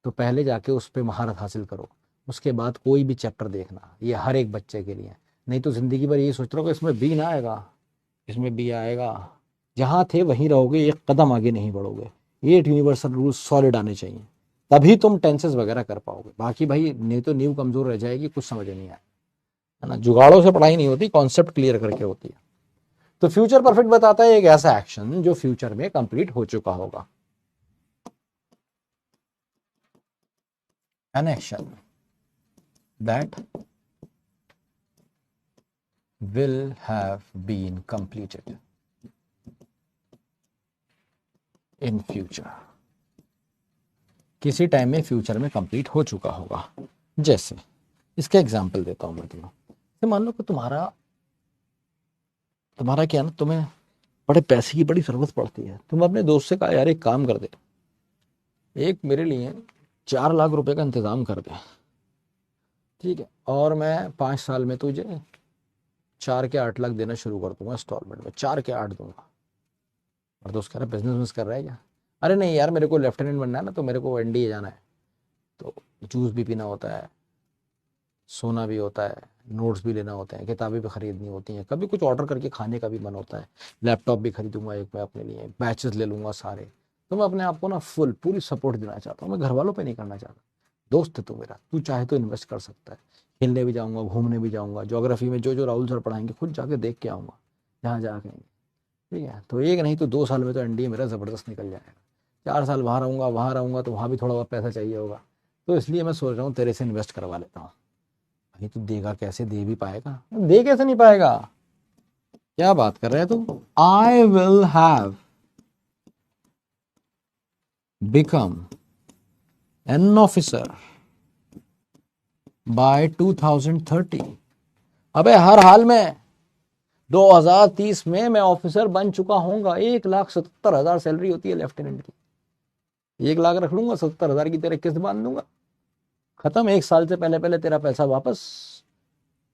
तो पहले जाके उस पर महारत हासिल करो, उसके बाद कोई भी चैप्टर देखना, ये हर एक बच्चे के लिए। नहीं तो ज़िंदगी भर यही सोच रहे हो कि इसमें बी ना आएगा, इसमें बी आएगा, जहाँ थे वहीं रहोगे, एक कदम आगे नहीं बढ़ोगे। ये यूनिवर्सल रूल्स सॉलिड आने चाहिए, तभी तुम टेंसेस वगैरह कर पाओगे। बाकी भाई नहीं तो नींव कमज़ोर रह जाएगी, कुछ समझ नहीं आए, है ना। जुगाड़ों से पढ़ाई नहीं होती, कॉन्सेप्ट क्लियर करके होती है। तो फ्यूचर परफेक्ट बताता है एक ऐसा एक्शन जो फ्यूचर में कंप्लीट हो चुका होगा। An action that will have been completed in future, किसी टाइम में फ्यूचर में कंप्लीट हो चुका होगा। जैसे इसका एग्जांपल देता हूं मैं तुम्हें। तो मान लो कि तुम्हारा क्या है ना, तुम्हें बड़े पैसे की बड़ी जरूरत पड़ती है, तुम अपने दोस्त से कहा यार एक काम कर दे, एक मेरे लिए 4 लाख रुपए का इंतजाम कर दे, ठीक है, और मैं 5 साल में तुझे 4 के 8 लाख देना शुरू कर दूंगा इंस्टॉलमेंट में, 4 के 8 दूंगा। और दोस्त कह रहा है बिजनेस कर रहा है क्या? अरे नहीं यार, मेरे को लेफ्टिनेंट बनना है ना, तो मेरे को एनडीए जाना है, तो जूस भी पीना होता है, सोना भी होता है, नोट्स भी लेना होते हैं, किताबें भी खरीदनी होती हैं, कभी कुछ ऑर्डर करके खाने का भी मन होता है, लैपटॉप भी खरीदूंगा एक मैं अपने लिए, बैचेस ले लूंगा सारे। तो मैं अपने आप को ना पूरी सपोर्ट देना चाहता हूँ, मैं घर वालों पे नहीं करना चाहता। दोस्त है तू मेरा, तू चाहे तो इन्वेस्ट कर सकता है, खेलने भी जाऊँगा, घूमने भी जाऊँगा, ज्योग्राफी में जो जो राहुल सर पढ़ाएंगे खुद जाके देख के आऊँगा, जहाँ जहाँ कहेंगे, ठीक है। तो एक नहीं तो 2 साल में तो एनडीए मेरा ज़बरदस्त निकल जाएगा। 4 साल वहाँ रहूँगा तो वहाँ भी थोड़ा बहुत पैसा चाहिए होगा, तो इसलिए मैं सोच रहा हूँ तेरे से इन्वेस्ट करवा लेता हूँ। भाई तू देगा कैसे, दे भी पाएगा? दे कैसे नहीं पाएगा, क्या बात कर रहे हैं तू? I will have become an officer by 2030। अबे हर हाल में 2030 में मैं ऑफिसर बन चुका हूंगा। 1,70,000 सैलरी होती है लेफ्टिनेंट की, 1 लाख रख लूंगा, 70,000 की तेरे किस्त बांध दूंगा, खत्म। 1 साल से पहले पहले तेरा पैसा वापस,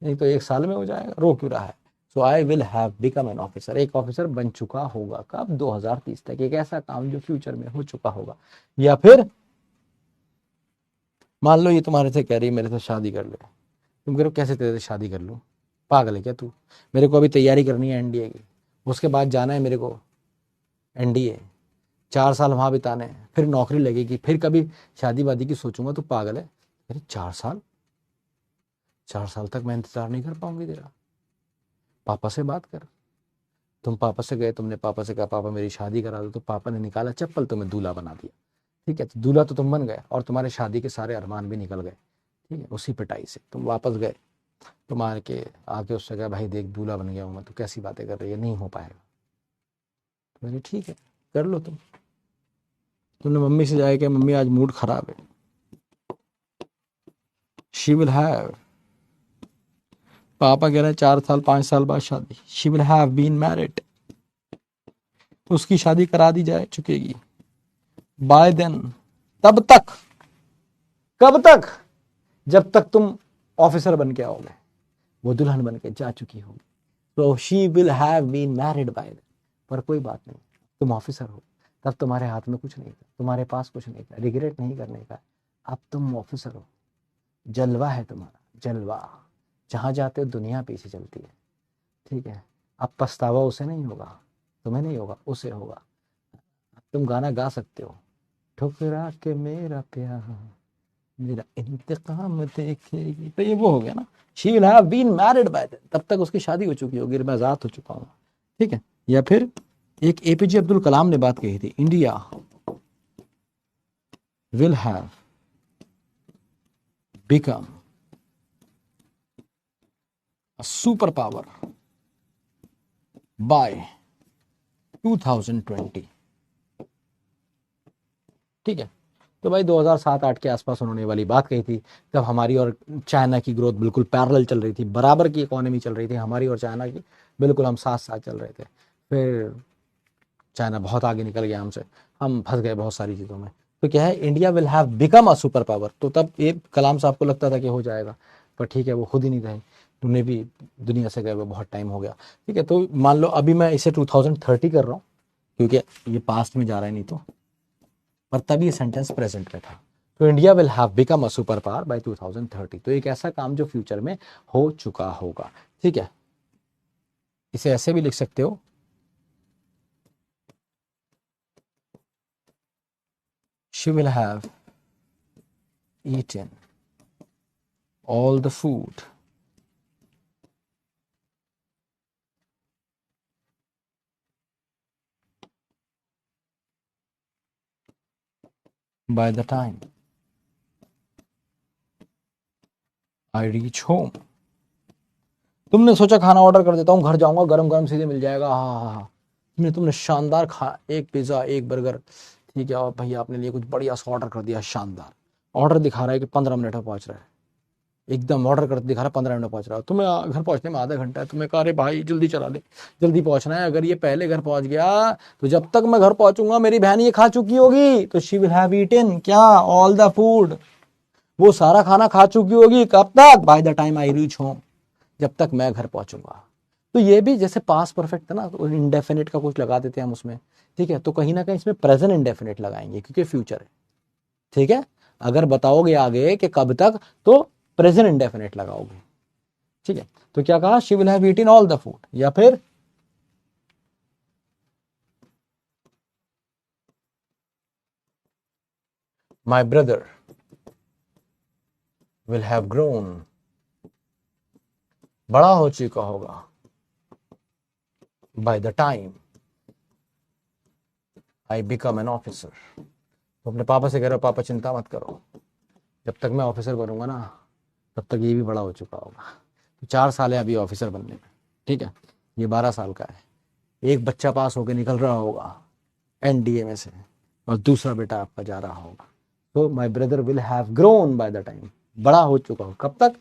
नहीं तो 1 साल में हो जाएगा, रो क्यों रहा है? So I will have become an officer, एक ऑफिसर बन चुका होगा कब? 2030 तक, एक ऐसा काम जो फ्यूचर में हो चुका होगा। या फिर मान लो ये तुम्हारे से कह रही है मेरे से शादी कर ले, तुम कह रहे हो कैसे तेरे से शादी कर लूं, पागल है क्या तू? मेरे को अभी तैयारी करनी है एनडीए की, उसके बाद जाना है मेरे को एनडीए, 4 साल वहां बिताने हैं, फिर नौकरी लगेगी, फिर कभी शादी वादी की सोचूंगा। तो पागल है? अरे 4 साल, 4 साल तक मैं इंतजार नहीं कर पाऊंगी तेरा। पापा से बात कर। तुम पापा से गए, तुमने पापा से कहा पापा मेरी शादी करा दो, तो पापा ने निकाला चप्पल, तुम्हें दूल्हा बना दिया, ठीक है। तो दूल्हा तो तुम बन गए, और तुम्हारे शादी के सारे अरमान भी निकल गए, ठीक है। उसी पिटाई से तुम वापस गए, तुम आके उससे कहा भाई देख दूल्हा बन गया हूँ मैं, तो कैसी बातें कर रही है, नहीं हो पाएगा। तो मैंने ठीक है कर लो तुमने मम्मी से जाए कि मम्मी आज मूड खराब है, शी विल हैव, पापा कह रहे हैं 4 साल 5 साल बाद शादी, she will have been married, उसकी शादी करा दी जाए चुकेगी बाय देन। तब तक, कब तक? जब तक तुम ऑफिसर बन के आओगे, वो दुल्हन बन के जा चुकी होगी। तो she will have been married by then. पर कोई बात नहीं, तुम ऑफिसर हो, तब तुम्हारे हाथ में कुछ नहीं था, तुम्हारे पास कुछ नहीं था, रिग्रेट नहीं करने का। अब तुम ऑफिसर हो, जलवा है तुम्हारा, जलवा, जहाँ जाते हो दुनिया पीछे चलती है, ठीक है। अब पछतावा उसे नहीं होगा, तुम्हें नहीं होगा, उसे होगा। तुम गाना गा सकते हो, ठुकरा के मेरा प्यार मेरा इंतकाम देखेगी, तो ये वो हो गया ना, she will have been married by then, तब तक उसकी शादी हो चुकी होगी, मैं आजाद हो चुका हूँ, ठीक है। या फिर एक एपीजे अब्दुल कलाम ने बात कही थी, India will have become a super power bye 2020, ठीक है। तो भाई 2007-8 के आसपास उन्होंने वाली बात कही थी, तब हमारी और चाइना की ग्रोथ बिल्कुल पैरेलल चल रही थी, बराबर की इकोनॉमी चल रही थी हमारी और चाइना की, बिल्कुल हम साथ साथ चल रहे थे। फिर चाइना बहुत आगे निकल गया हमसे, हम फंस गए बहुत सारी चीज़ों में। तो क्या है, India will have become a super power. तो तब ये कलाम साहब को लगता था कि हो जाएगा, पर ठीक है वो खुद ही नहीं रहे, उन्हें भी दुनिया से गए हुए बहुत टाइम हो गया। ठीक है, तो मान लो अभी मैं इसे 2030 कर रहा हूँ क्योंकि ये पास्ट में जा रहा है, नहीं तो, पर तभी ये सेंटेंस प्रेजेंट में था। तो India will have become a super power bye 2030। तो एक ऐसा काम जो फ्यूचर में हो चुका होगा। ठीक है, इसे ऐसे भी लिख सकते हो, she will have eaten all the food by the time I reach home। तुमने सोचा खाना ऑर्डर कर देता हूँ, घर जाऊंगा गरम गरम सीधे मिल जाएगा, हाँ हाँ हाँ, तुमने शानदार खा, एक पिज्ज़ा एक बर्गर, ठीक है, और भैया आपने लिए कुछ बढ़िया सा ऑर्डर कर दिया, शानदार ऑर्डर दिखा रहा है कि 15 मिनट में पहुंच रहा है, एकदम ऑर्डर कर दिखा रहा है 15 मिनट में पहुंच रहा है, तुम्हें घर पहुंचने में आधा घंटा है, तुम्हें कहा अरे भाई जल्दी चला दे, जल्दी पहुंचना है, अगर ये पहले घर पहुंच गया तो जब तक मैं घर पहुंचूंगा मेरी बहन ये खा चुकी होगी, तो शी विल हैव ईटन क्या, ऑल द फूड, वो सारा खाना खा चुकी होगी, कब तक, bye the time I reach home, जब तक मैं घर पहुंचूंगा। तो ये भी जैसे पास्ट परफेक्ट था ना, तो इंडेफिनिट का कुछ लगा देते हैं हम उसमें, ठीक है, तो कहीं ना कहीं इसमें प्रेजेंट इंडेफिनिट लगाएंगे क्योंकि फ्यूचर है। ठीक है, अगर बताओगे आगे कि कब तक, तो प्रेजेंट इंडेफिनिट लगाओगे। ठीक है, तो क्या कहा, she will have eaten all the food, या फिर my brother will have grown, बड़ा हो चुका होगा, by the time I become an officer. तो अपने पापा से कह रहे हो पापा चिंता मत करो, जब तक मैं ऑफिसर बनूंगा ना तब तक ये भी बड़ा हो चुका होगा। तो 4 साल है अभी ऑफिसर बनने में, ठीक है, ये 12 साल का है, एक बच्चा पास होकर निकल रहा होगा एनडीए में से, और दूसरा बेटा आपका जा रहा होगा। तो माई brother will have grown by the time, बड़ा हो चुका हो, कब तक,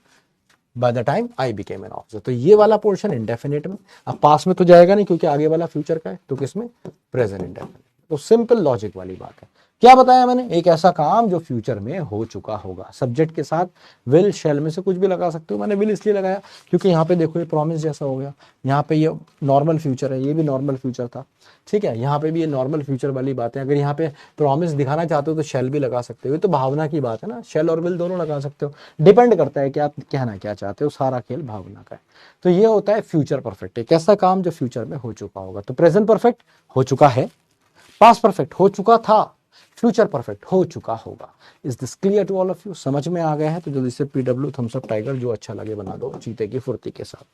bye the time I became an officer. तो ये वाला पोर्शन इंडेफिनिट में, अब पास में तो जाएगा नहीं क्योंकि आगे वाला फ्यूचर का है, तो किसमें, प्रेजेंट इंडेफिनिट। तो सिंपल लॉजिक वाली बात है। क्या बताया मैंने, एक ऐसा काम जो फ्यूचर में हो चुका होगा। सब्जेक्ट के साथ विल शैल में से कुछ भी लगा सकते हो, मैंने विल इसलिए लगाया क्योंकि यहाँ पे देखो ये प्रॉमिस जैसा हो गया, यहाँ पे ये नॉर्मल फ्यूचर है, ये भी नॉर्मल फ्यूचर था, ठीक है, यहाँ पे भी ये नॉर्मल फ्यूचर वाली बात है। अगर यहाँ पे प्रॉमिस दिखाना चाहते हो तो शैल भी लगा सकते हो, ये तो भावना की बात है ना, शैल और विल दोनों लगा सकते हो, डिपेंड करता है कि आप कहना क्या चाहते हो, सारा खेल भावना का है। तो ये होता है फ्यूचर परफेक्ट, एक ऐसा काम जो फ्यूचर में हो चुका होगा। तो प्रेजेंट परफेक्ट हो चुका है, पास्ट परफेक्ट हो चुका था, फ्यूचर परफेक्ट हो चुका होगा। Is this clear to all of you, समझ में आ गया है तो जल्दी से पीडब्ल्यू थम्स अप टाइगर जो अच्छा लगे बना दो चीते की फुर्ती के साथ।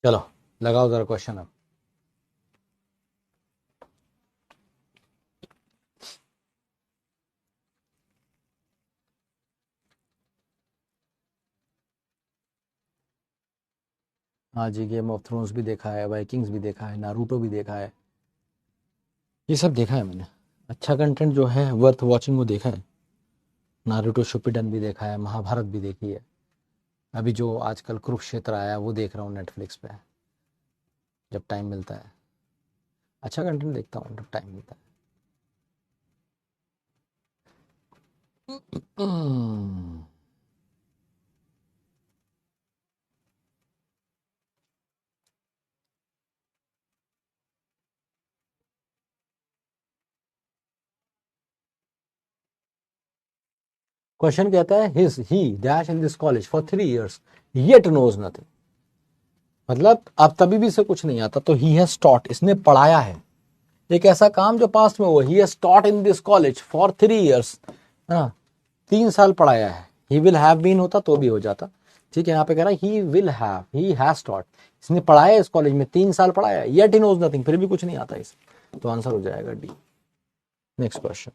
चलो लगाओ जरा क्वेश्चन अब। हाँ जी, गेम ऑफ थ्रोन्स भी देखा है, वाइकिंग्स भी देखा है, नारुतो भी देखा है, ये सब देखा है मैंने। अच्छा कंटेंट जो है वर्थ वॉचिंग वो देखा है, नारुतो शिपुडेन भी देखा है, महाभारत भी देखी है, अभी जो आजकल कुरुक्षेत्र आया है वो देख रहा हूँ नेटफ्लिक्स पे, जब टाइम मिलता है। अच्छा कंटेंट देखता हूँ जब टाइम मिलता है। क्वेश्चन कहता है his he dash in this college for 3 years yet knows nothing, मतलब अब तभी भी इसे कुछ नहीं आता, तो ही हैज टॉट, इसने पढ़ाया है, एक ऐसा काम जो पास्ट में हुआ, he has taught in this college for 3 years, हाँ 3 साल पढ़ाया है, ही विल हैव बीन होता तो भी हो जाता, ठीक है, यहाँ पे कह रहा है he will have, he has taught, इसने पढ़ाया इस कॉलेज में 3 साल पढ़ाया, येट ही नोज नथिंग, फिर भी कुछ नहीं आता इसे, तो आंसर हो जाएगा डी। Next question.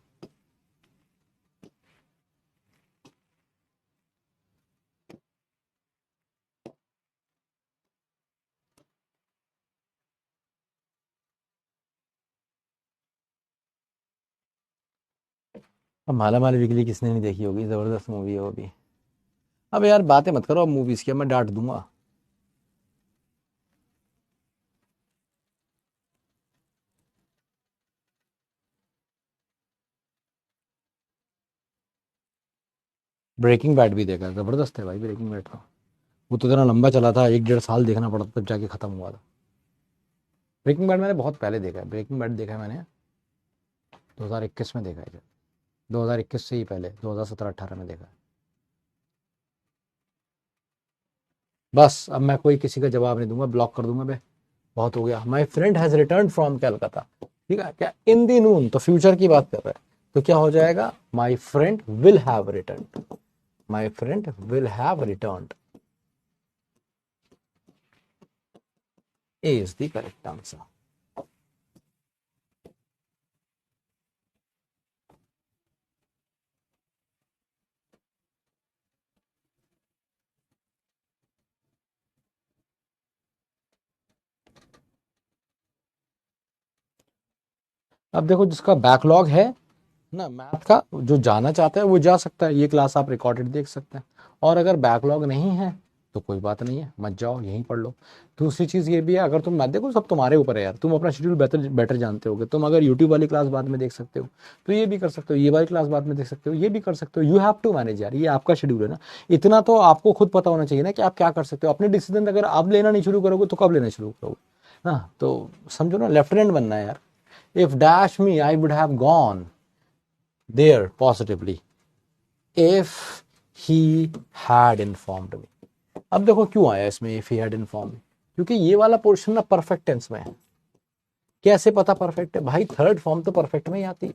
अब माला माल वीकली किसने नहीं देखी होगी, जबरदस्त मूवी है वो भी। अब यार बातें मत करो अब मूवीज की, अब मैं डांट दूंगा। ब्रेकिंग बैड भी देखा है, जबरदस्त है भाई ब्रेकिंग बैड का। वो तो इतना लंबा चला था, 1 1.5 साल देखना पड़ा तब जाके खत्म हुआ था। ब्रेकिंग बैड मैंने बहुत पहले देखा है, ब्रेकिंग बैड देखा है मैंने 2021 में देखा है, 2021 से ही पहले 2017-18 में देखा है। बस अब मैं कोई किसी का जवाब नहीं दूंगा, ब्लॉक कर दूंगा मैं, बहुत हो गया। My friend has return from कैलकाता, ठीक है, क्या इन दी नून, तो फ्यूचर की बात कर रहा है, तो क्या हो जाएगा, my friend will have return, my friend will have return, A is the correct answer. अब देखो जिसका बैकलॉग है ना मैथ का, जो जाना चाहता है वो जा सकता है, ये क्लास आप रिकॉर्डेड देख सकते हैं। और अगर बैकलॉग नहीं है तो कोई बात नहीं है, मत जाओ यहीं पढ़ लो। दूसरी चीज़ ये भी है, अगर तुम मैथ देखो, सब तुम्हारे ऊपर है यार, तुम अपना शेड्यूल बेटर बेटर जानते होगे। तुम अगर यूट्यूब वाली क्लास बाद में देख सकते हो तो ये भी कर सकते हो, ये वाली क्लास बाद में देख सकते हो, ये भी कर सकते हो। यू हैव टू मैनेज यार, ये आपका शेड्यूल है ना। इतना तो आपको खुद पता होना चाहिए ना कि आप क्या कर सकते हो। अपने डिसीजन अगर आप लेना नहीं शुरू करोगे तो कब लेना शुरू करोगे ना। तो समझो ना, लेफ्टिनेंट बनना है यार। If dash me I would have gone there positively if he had informed me। अब देखो क्यों आया इसमें if he had informed me, क्योंकि ये वाला पोर्शन ना परफेक्ट टेंस में है। कैसे पता परफेक्ट है भाई, थर्ड फॉर्म तो परफेक्ट में ही आती है,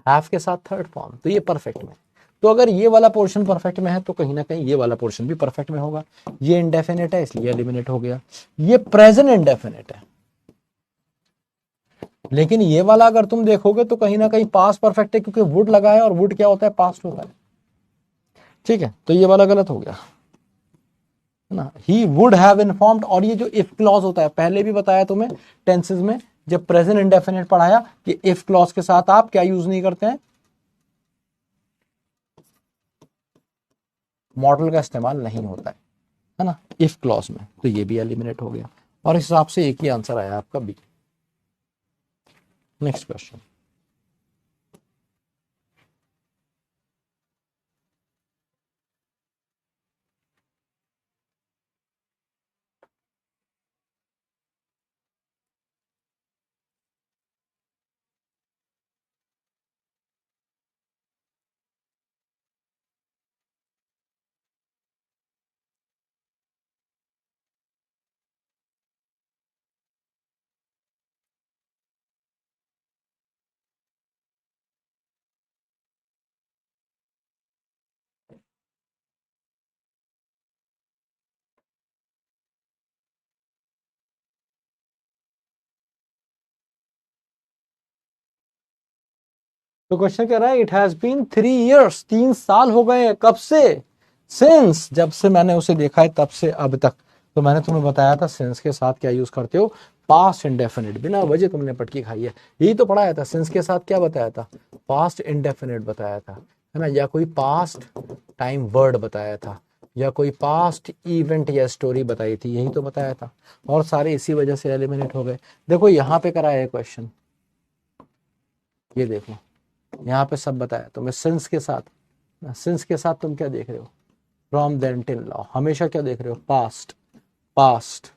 हैव के साथ थर्ड फॉर्म, तो ये परफेक्ट में। तो अगर ये वाला पोर्शन परफेक्ट में है तो कहीं ना कहीं ये वाला पोर्शन भी परफेक्ट में होगा। ये इंडेफिनेट है इसलिए एलिमिनेट हो गया। ये प्रेजेंट इंडेफिनेट है, लेकिन ये वाला अगर तुम देखोगे तो कहीं ना कहीं पास्ट परफेक्ट है, क्योंकि वुड लगा है और वुड क्या होता है, पास्ट होता है। ठीक है, तो ये वाला गलत हो गया है ना। ही वुड हैव इन्फॉर्म्ड, और ये जो इफ क्लॉज होता है, पहले भी बताया तुम्हें टेंसेस में, जब प्रेजेंट इंडेफिनिट पढ़ाया कि इफ क्लॉज के साथ आप क्या यूज नहीं करते हैं, मॉडल का इस्तेमाल नहीं होता है ना, इफ क्लॉज में। तो ये भी एलिमिनेट हो गया, और इस हिसाब से एक ही आंसर आया आपका बी। Next question. तो क्वेश्चन कह रहा है इट हैज बीन 3 years, 3 साल हो गए, कब से, सिंस, जब से मैंने उसे देखा है तब से अब तक। तो मैंने तुम्हें बताया था सिंस के साथ क्या यूज करते हो, पास्ट इंडेफिनिट, बिना वजह तुमने पटकी खाई है। यही तो पढ़ाया था, सिंस के साथ क्या बताया था, पास्ट इंडेफिनिट बताया था, है ना, या कोई पास्ट टाइम वर्ड बताया था, या कोई पास्ट इवेंट या स्टोरी बताई थी, यही तो बताया था। और सारे इसी वजह से एलिमिनेट हो गए। देखो यहाँ पे कराया है क्वेश्चन, ये देखो यहाँ पे सब बताया तुम्हें सिंस के साथ। सिंस के साथ तुम क्या देख रहे हो, फ्रॉम देन टिल नाउ, हमेशा क्या देख रहे हो, पास्ट, पास्ट,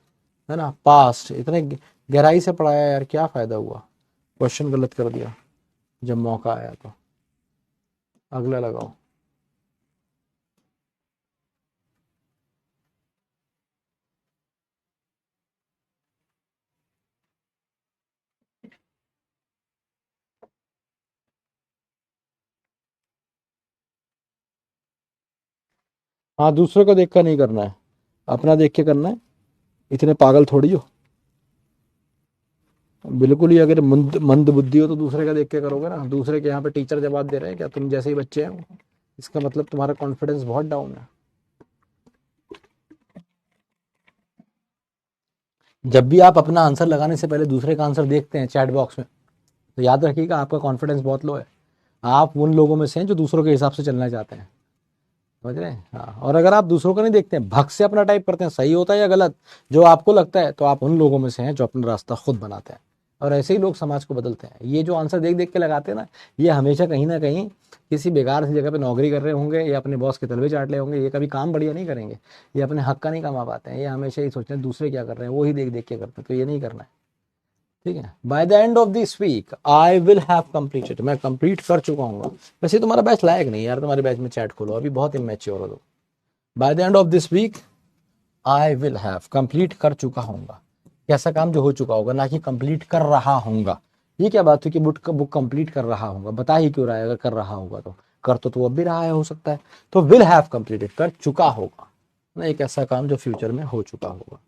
है ना, पास्ट। इतने गहराई से पढ़ाया यार, क्या फायदा हुआ, क्वेश्चन गलत कर दिया जब मौका आया तो। अगला लगाओ। हाँ, दूसरे को देख कर नहीं करना है, अपना देख के करना है। इतने पागल थोड़ी हो। बिल्कुल ही अगर मंद मंद बुद्धि हो तो दूसरे का देख के करोगे ना। दूसरे के यहाँ पे टीचर जवाब दे रहे हैं क्या, तुम जैसे ही बच्चे हैं, इसका मतलब तुम्हारा कॉन्फिडेंस बहुत डाउन है। जब भी आप अपना आंसर लगाने से पहले दूसरे का आंसर देखते हैं चैट बॉक्स में, तो याद रखिएगा आपका कॉन्फिडेंस बहुत लो है। आप उन लोगों में से हैं जो दूसरों के हिसाब से चलना चाहते हैं। समझ रहे हैं? हाँ, और अगर आप दूसरों का नहीं देखते हैं, भग से अपना टाइप करते हैं, सही होता है या गलत, जो आपको लगता है, तो आप उन लोगों में से हैं जो अपना रास्ता खुद बनाते हैं। और ऐसे ही लोग समाज को बदलते हैं। ये जो आंसर देख देख के लगाते हैं ये हमेशा कहीं ना कहीं किसी बेकार सी जगह पे नौकरी कर रहे होंगे या अपने बॉस के तलवे चाट रहे होंगे। ये कभी काम बढ़िया नहीं करेंगे, ये अपने हक का नहीं कमा पाते हैं। ये हमेशा ही सोचते हैं दूसरे क्या कर रहे हैं, वो ही देख देख के करते हैं, तो ये नहीं करना है। ठीक है, by the end of this week I will have completed, मैं कंप्लीट कर चुका हूँ। वैसे तुम्हारा बैच लायक नहीं यार, तुम्हारे बैच में चैट खोलो, अभी बहुत इमेच्योर हो तुम। By the end of this week I will have, complete कर चुका हूँगा। कैसा काम जो हो चुका होगा, ना कि कंप्लीट कर रहा हूँगा। ये क्या बात हुई कि बुक बुक कंप्लीट कर रहा हूँगा, बता ही क्यों रहा है अगर कर रहा होगा तो। कर तो तू अब भी रहा है, हो सकता है। तो विल हैव कंप्लीटेड, कर चुका होगा ना, एक ऐसा काम जो फ्यूचर में हो चुका होगा।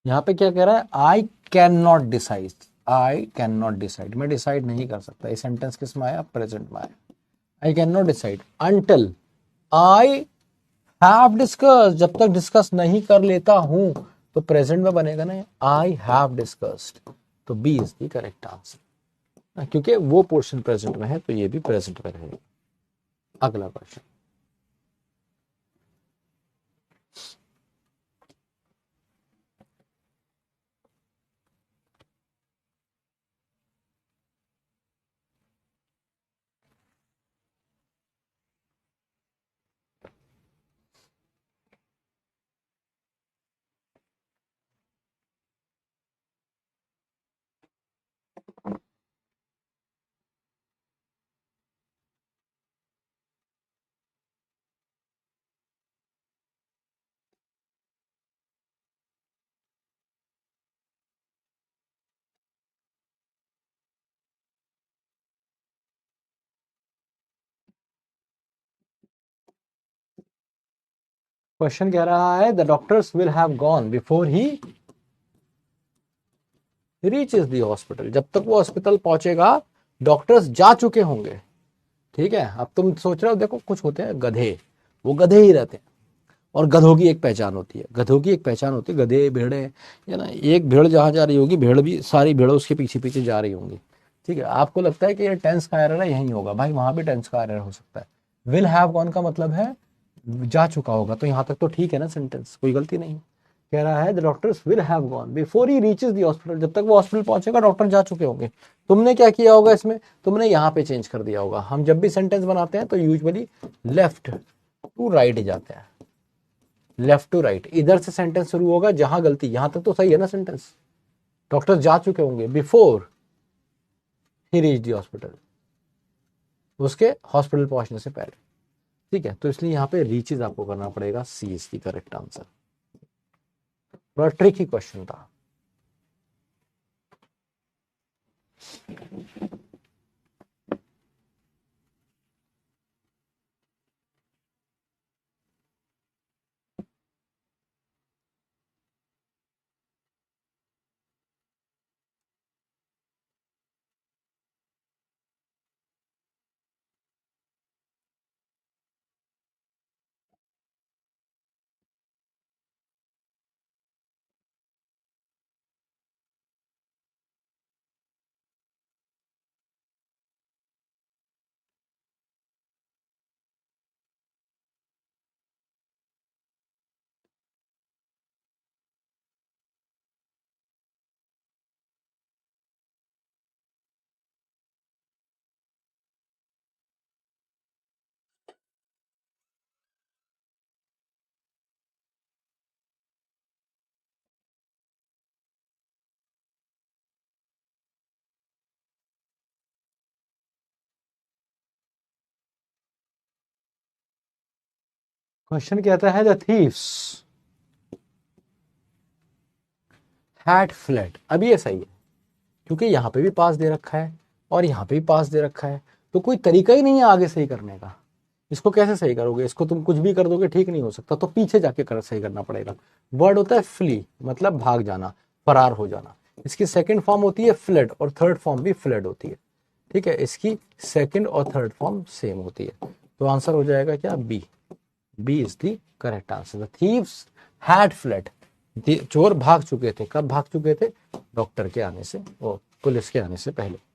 यहाँ पे क्या कह रहा है, I can not decide. I can not decide, मैं डिसाइड नहीं कर सकता। ये सेंटेंस किस में आया, प्रेजेंट में आया। I can not decide until I have discuss, जब तक डिस्कस नहीं कर लेता हूं, तो प्रेजेंट में बनेगा ना, आई हैव डिस्कस्ड। तो B is the correct answer, क्योंकि वो पोर्शन प्रेजेंट में है, तो ये भी प्रेजेंट में रहेगा। अगला क्वेश्चन। क्वेश्चन कह रहा है the doctors will have gone before he reaches the hospital, जब तक वो हॉस्पिटल पहुंचेगा डॉक्टर्स जा चुके होंगे। ठीक है, अब तुम सोच रहे हो, देखो कुछ होते हैं गधे, वो गधे ही रहते हैं। और गधों की एक पहचान होती है, गधों की एक पहचान होती है, गधे भेड़े है ना, एक भेड़ जहां जा रही होगी, भेड़ भी सारी भेड़ उसके पीछे पीछे जा रही होंगी। ठीक है, आपको लगता है कि ये टेंस का एरर है, यही होगा भाई, वहां भी टेंस का एरर हो सकता है। विल हैव गॉन का मतलब है जा चुका होगा, तो यहां तक तो ठीक है ना, सेंटेंस कोई गलती नहीं। कह रहा है the doctors will have gone before he reaches the hospital, जब तक वो हॉस्पिटल पहुंचेगा डॉक्टर जा चुके होंगे। तुमने क्या किया होगा इसमें, तुमने यहाँ पे चेंज कर दिया होगा। हम जब भी सेंटेंस बनाते हैं तो यूजुअली लेफ्ट टू राइट जाते हैं, लेफ्ट टू राइट, इधर से सेंटेंस शुरू होगा, जहां गलती, यहां तक तो सही है ना सेंटेंस। डॉक्टर जा चुके होंगे before he reach the hospital, उसके हॉस्पिटल पहुंचने से पहले। ठीक है, तो इसलिए यहाँ पे रीचेज आपको करना पड़ेगा, सी इज की करेक्ट आंसर। बड़ा ट्रिकी क्वेश्चन था। क्वेश्चन कहता है द थीव्स हैड फ्लेड। अब ये सही है क्योंकि यहाँ पे भी पास दे रखा है और यहाँ पे भी पास दे रखा है, तो कोई तरीका ही नहीं है आगे सही करने का। इसको कैसे सही करोगे? इसको तुम कुछ भी कर दोगे ठीक नहीं हो सकता, तो पीछे जाके सही करना पड़ेगा। वर्ड होता है फ्ली, मतलब भाग जाना, फरार हो जाना। इसकी सेकंड फॉर्म होती है फ्लड और थर्ड फॉर्म भी फ्लड होती है। ठीक है, इसकी सेकंड और थर्ड फॉर्म सेम होती है। तो आंसर हो जाएगा क्या? B. B is the correct answer. The thieves had fled. चोर भाग चुके थे। कब भाग चुके थे? डॉक्टर के आने से, वो पुलिस के आने से पहले।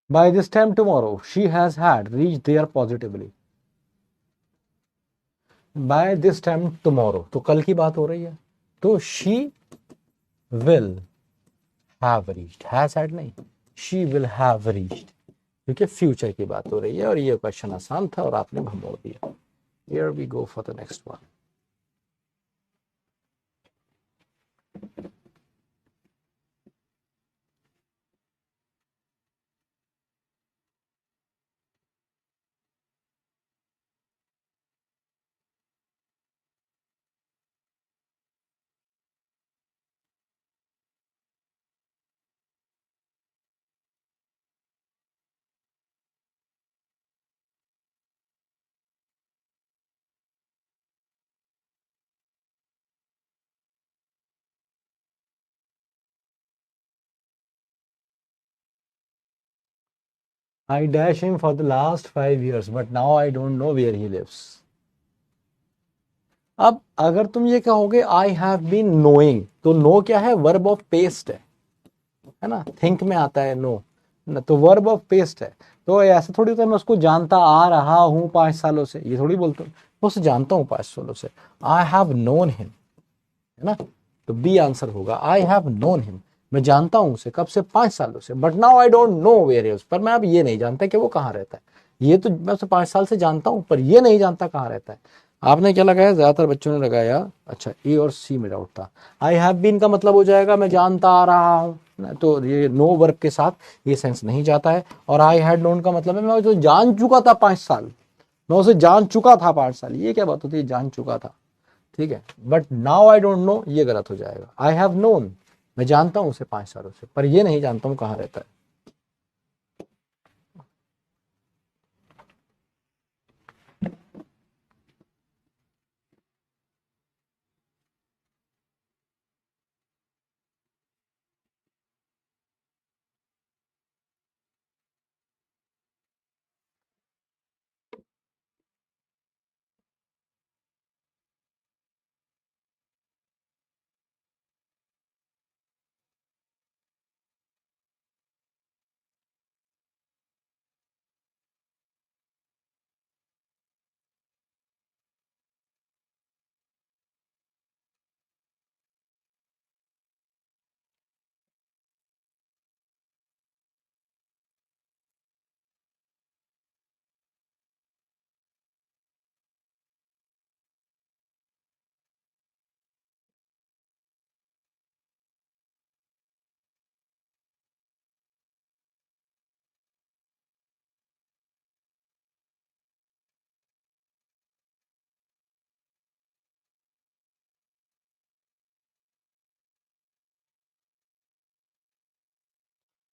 By this time tomorrow, she has had reached there positively. By this time tomorrow, तो कल की बात हो रही है, तो she will have reached, has had नहीं, she will have reached, क्योंकि फ्यूचर की बात हो रही है और ये क्वेश्चन आसान था और आपने भंबोड़ दिया। Here we go for the next one. I dash him for the last 5 years, but now I don't know where he lives. अब अगर तुम ये कहोगे आई हैव बीन नोइंग, तो नो क्या है? वर्ब ऑफ पेस्ट है ना, थिंक में आता है नो, तो वर्ब ऑफ पेस्ट है। तो ऐसा थोड़ी होता है मैं उसको जानता आ रहा हूं 5 सालों से, ये थोड़ी बोलता हूँ, मैं उसे जानता हूँ 5 सालों से। आई हैव नोन हिम, है ना, तो बी आंसर होगा। आई हैव नोन हिम, मैं जानता हूं उसे कब से? 5 सालों से। But now I don't know where is, पर मैं अब ये नहीं जानता कि वो कहाँ रहता है। ये तो मैं उसे 5 साल से जानता हूं, पर ये नहीं जानता कहाँ रहता है। आपने क्या लगाया? ज्यादातर बच्चों ने लगाया, अच्छा ए और सी में डाउट था। आई हैव बीन का मतलब हो जाएगा मैं जानता आ रहा हूं, तो ये नो वर्ब के साथ ये सेंस नहीं जाता है। और आई हैड नोन का मतलब है मैं तो जान चुका था 5 साल, मैं उसे जान चुका था 5 साल। ये क्या बात होती है? जान चुका था, ठीक है। But now I don't no, ये गलत हो जाएगा। आई हैव नोन, मैं जानता हूं उसे 5 सालों से, पर ये नहीं जानता हूं कहाँ रहता है।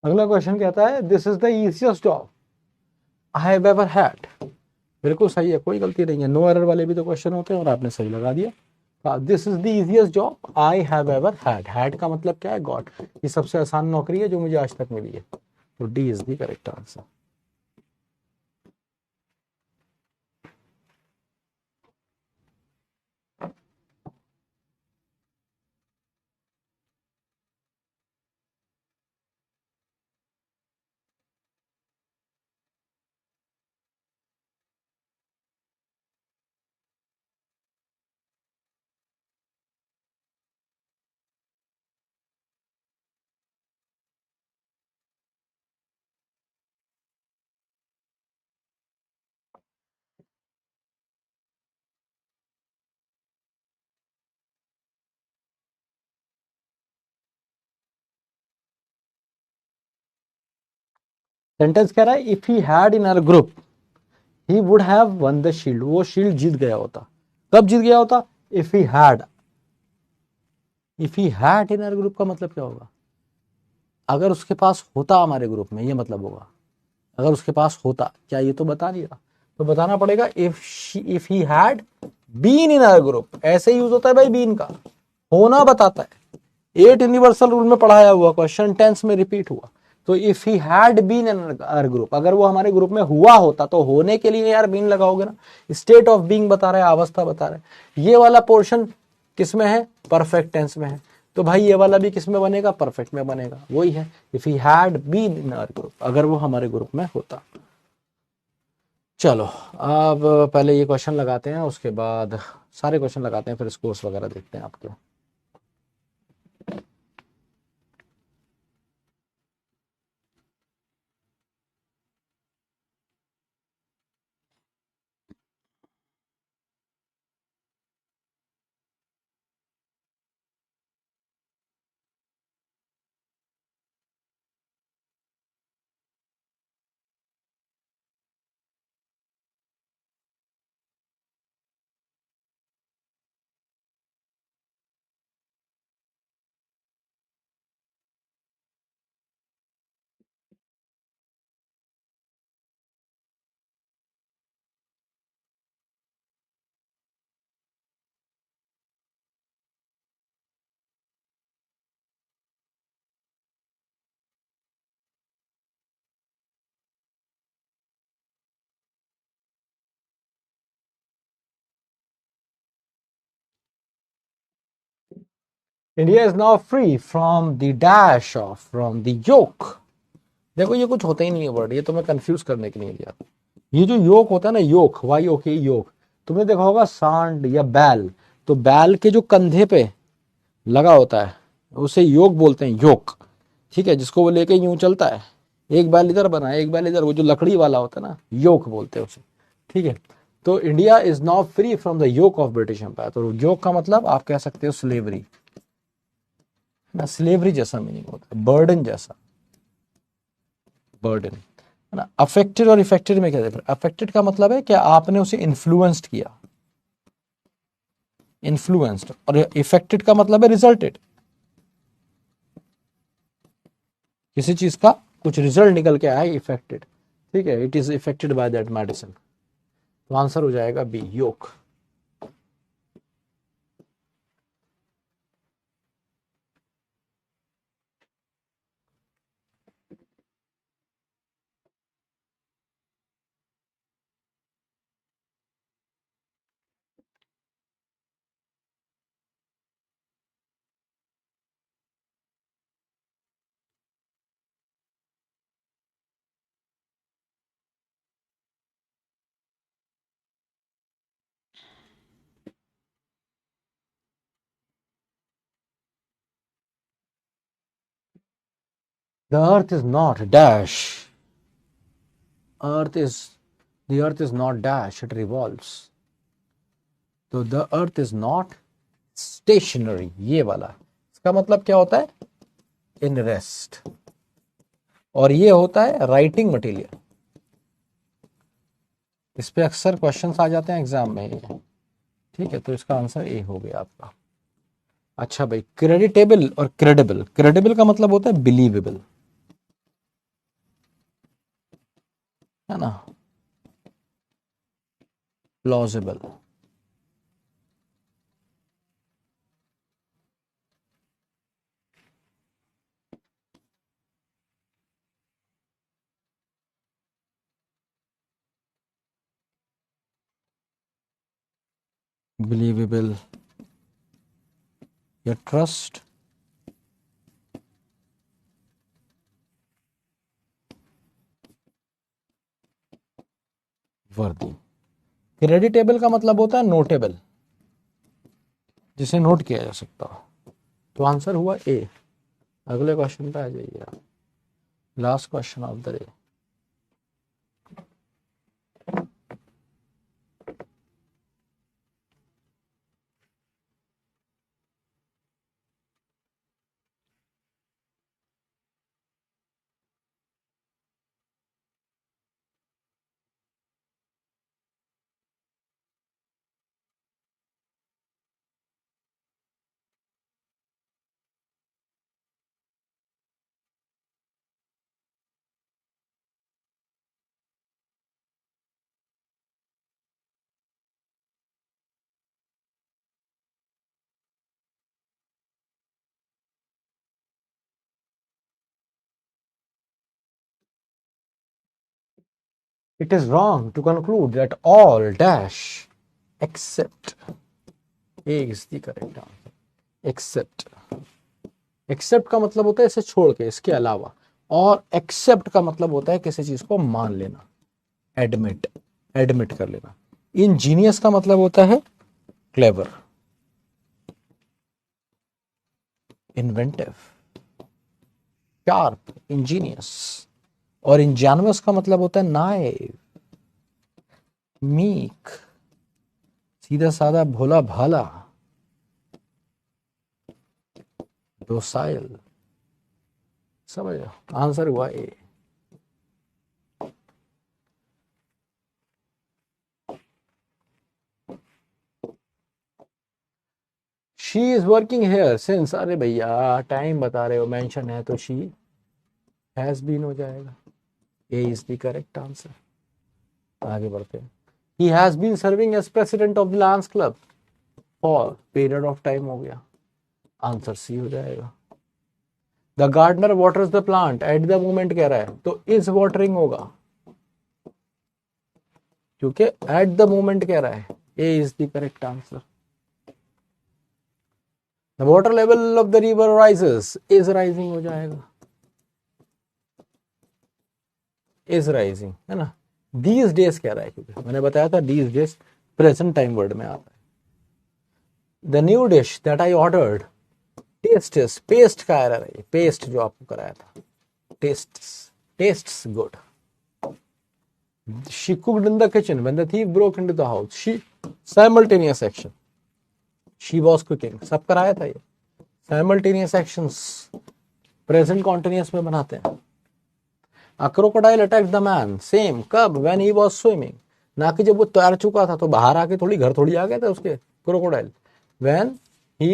अगला क्वेश्चन कहता है this is the easiest job I have ever had. बिल्कुल सही है, कोई गलती नहीं है। नो एरर वाले भी तो क्वेश्चन होते हैं और आपने सही लगा दिया। This is the easiest job I have ever had. Had का मतलब क्या है? गॉट। ये सबसे आसान नौकरी है जो मुझे आज तक मिली है, तो D is the correct answer. Sentence कह रहा है if he had in our group he would have won the shield, वो शील्ड जीत गया होता। कब जीत गया होता? If he had. If he had in our group का मतलब क्या होगा? अगर उसके पास होता हमारे ग्रुप में, ये मतलब होगा। अगर उसके पास होता, क्या ये तो बता नहीं रहा, तो बताना पड़ेगा if he had been in our group. ऐसे यूज होता है भाई बीन का, होना बताता है। 8 यूनिवर्सल रूल में पढ़ाया हुआ क्वेश्चन टेंस में रिपीट हुआ। तो if he had been in our group, अगर वो हमारे ग्रुप में हुआ होता, तो होने के लिए यार बीन लगाओगे ना। स्टेट ऑफ बीइंग बता रहा है, अवस्था बता रहा है। ये वाला पोर्शन किस में है? परफेक्ट टेंस में है। तो भाई ये वाला भी किस में बनेगा? परफेक्ट में बनेगा। वही है, if he had been in our group, अगर वो हमारे ग्रुप में होता। चलो अब पहले ये क्वेश्चन लगाते हैं, उसके बाद सारे क्वेश्चन लगाते हैं, फिर स्कोर्स वगैरह देखते हैं आपके। India is now free from the dash of from the yoke. देखो ये कुछ होता ही नहीं है वर्ड, ये तो मैं कंफ्यूज करने के लिए दिया। ये जो योक होता है ना, योक, वाई ओके योक, तुमने देखा होगा सांड या बैल, तो बैल के जो कंधे पे लगा होता है उसे योक बोलते हैं, योक। ठीक है, जिसको वो लेके यूं चलता है, एक बैल इधर बना है एक बैल इधर, वो जो लकड़ी वाला होता है ना, योक बोलते हैं उसे। ठीक है, तो India is now free from the yoke of British empire. तो योक का मतलब आप कह सकते हो स्लेवरी ना, स्लेवरी जैसा मीनिंग होता है, बर्डन जैसा, बर्डन है ना। अफेक्टेड और इफेक्टेड में क्या difference? अफेक्टेड का मतलब है कि आपने उसे इन्फ्लुएंस्ड किया, इन्फ्लुएंस्ड, और इफेक्टेड का मतलब है रिजल्टेड, किसी चीज का कुछ रिजल्ट निकल के आया, इफेक्टेड। ठीक है, it is affected by that medicine. तो आंसर हो जाएगा B, yoke. The earth is not dash, earth is, the earth is not dash, it revolves. तो the earth is not stationary, ये वाला इसका मतलब क्या होता है? In rest. और ये होता है राइटिंग मटेरियल, इस पे अक्सर क्वेश्चंस आ जाते हैं एग्जाम में ये। ठीक है, तो इसका आंसर ए हो गया आपका। अच्छा भाई, क्रेडिटेबल और क्रेडिबल, क्रेडिबल का मतलब होता है बिलीवेबल, है ना, प्लॉजिबल। बिलीवेबल या ट्रस्ट वर्दी। क्रेडिटेबल का मतलब होता है नोटेबल, जिसे नोट किया जा सकता हो। तो आंसर हुआ ए। अगले क्वेश्चन पे आ जाइए आप, last question of the day. It is wrong to conclude that all dash except A is the correct answer. Except का मतलब होता है इसे छोड़ के, इसके अलावा, और एक्सेप्ट का मतलब होता है किसी चीज को मान लेना, एडमिट कर लेना। इंजीनियस का मतलब होता है क्लेवर, इन्वेंटिव, शार्प, इंजीनियस। और इंजानवस का मतलब होता है नाइव, मीक, सीधा साधा, भोला भाला, डोसाइल। समझ लो, आंसर हुआ A. She is working here since, अरे भैया टाइम बता रहे हो, मेंशन है तो शी हैज बीन हो जाएगा। A is the correct answer. आगे बढ़ते हैं। He has been serving as president of the lions club for period of time हो गया, आंसर सी हो जाएगा। The gardener waters the plant at the moment कह रहा है, तो इज वाटरिंग होगा, क्योंकि एट द मोमेंट कह रहा है। A is the correct answer. The water level of the river rises, is rising हो जाएगा, इज राइजिंग है ना। दीज डेज कह रहा है, क्योंकि मैंने बताया था these days present time word में आता है। The new dish that I ordered tests, paste का एरर है, पेस्ट जो आपको कराया था, tests good. She cooked in the kitchen when the thief broke into the house. She simultaneous action. She was cooking. सब कराया था ये। Simultaneous actions present continuous में बनाते हैं। A crocodile attacked the man. Same. कब? When he was swimming. ना कि जब वो तैर चुका था तो बाहर आके थोड़ी घर थोड़ी आ गए थे उसके crocodile. When he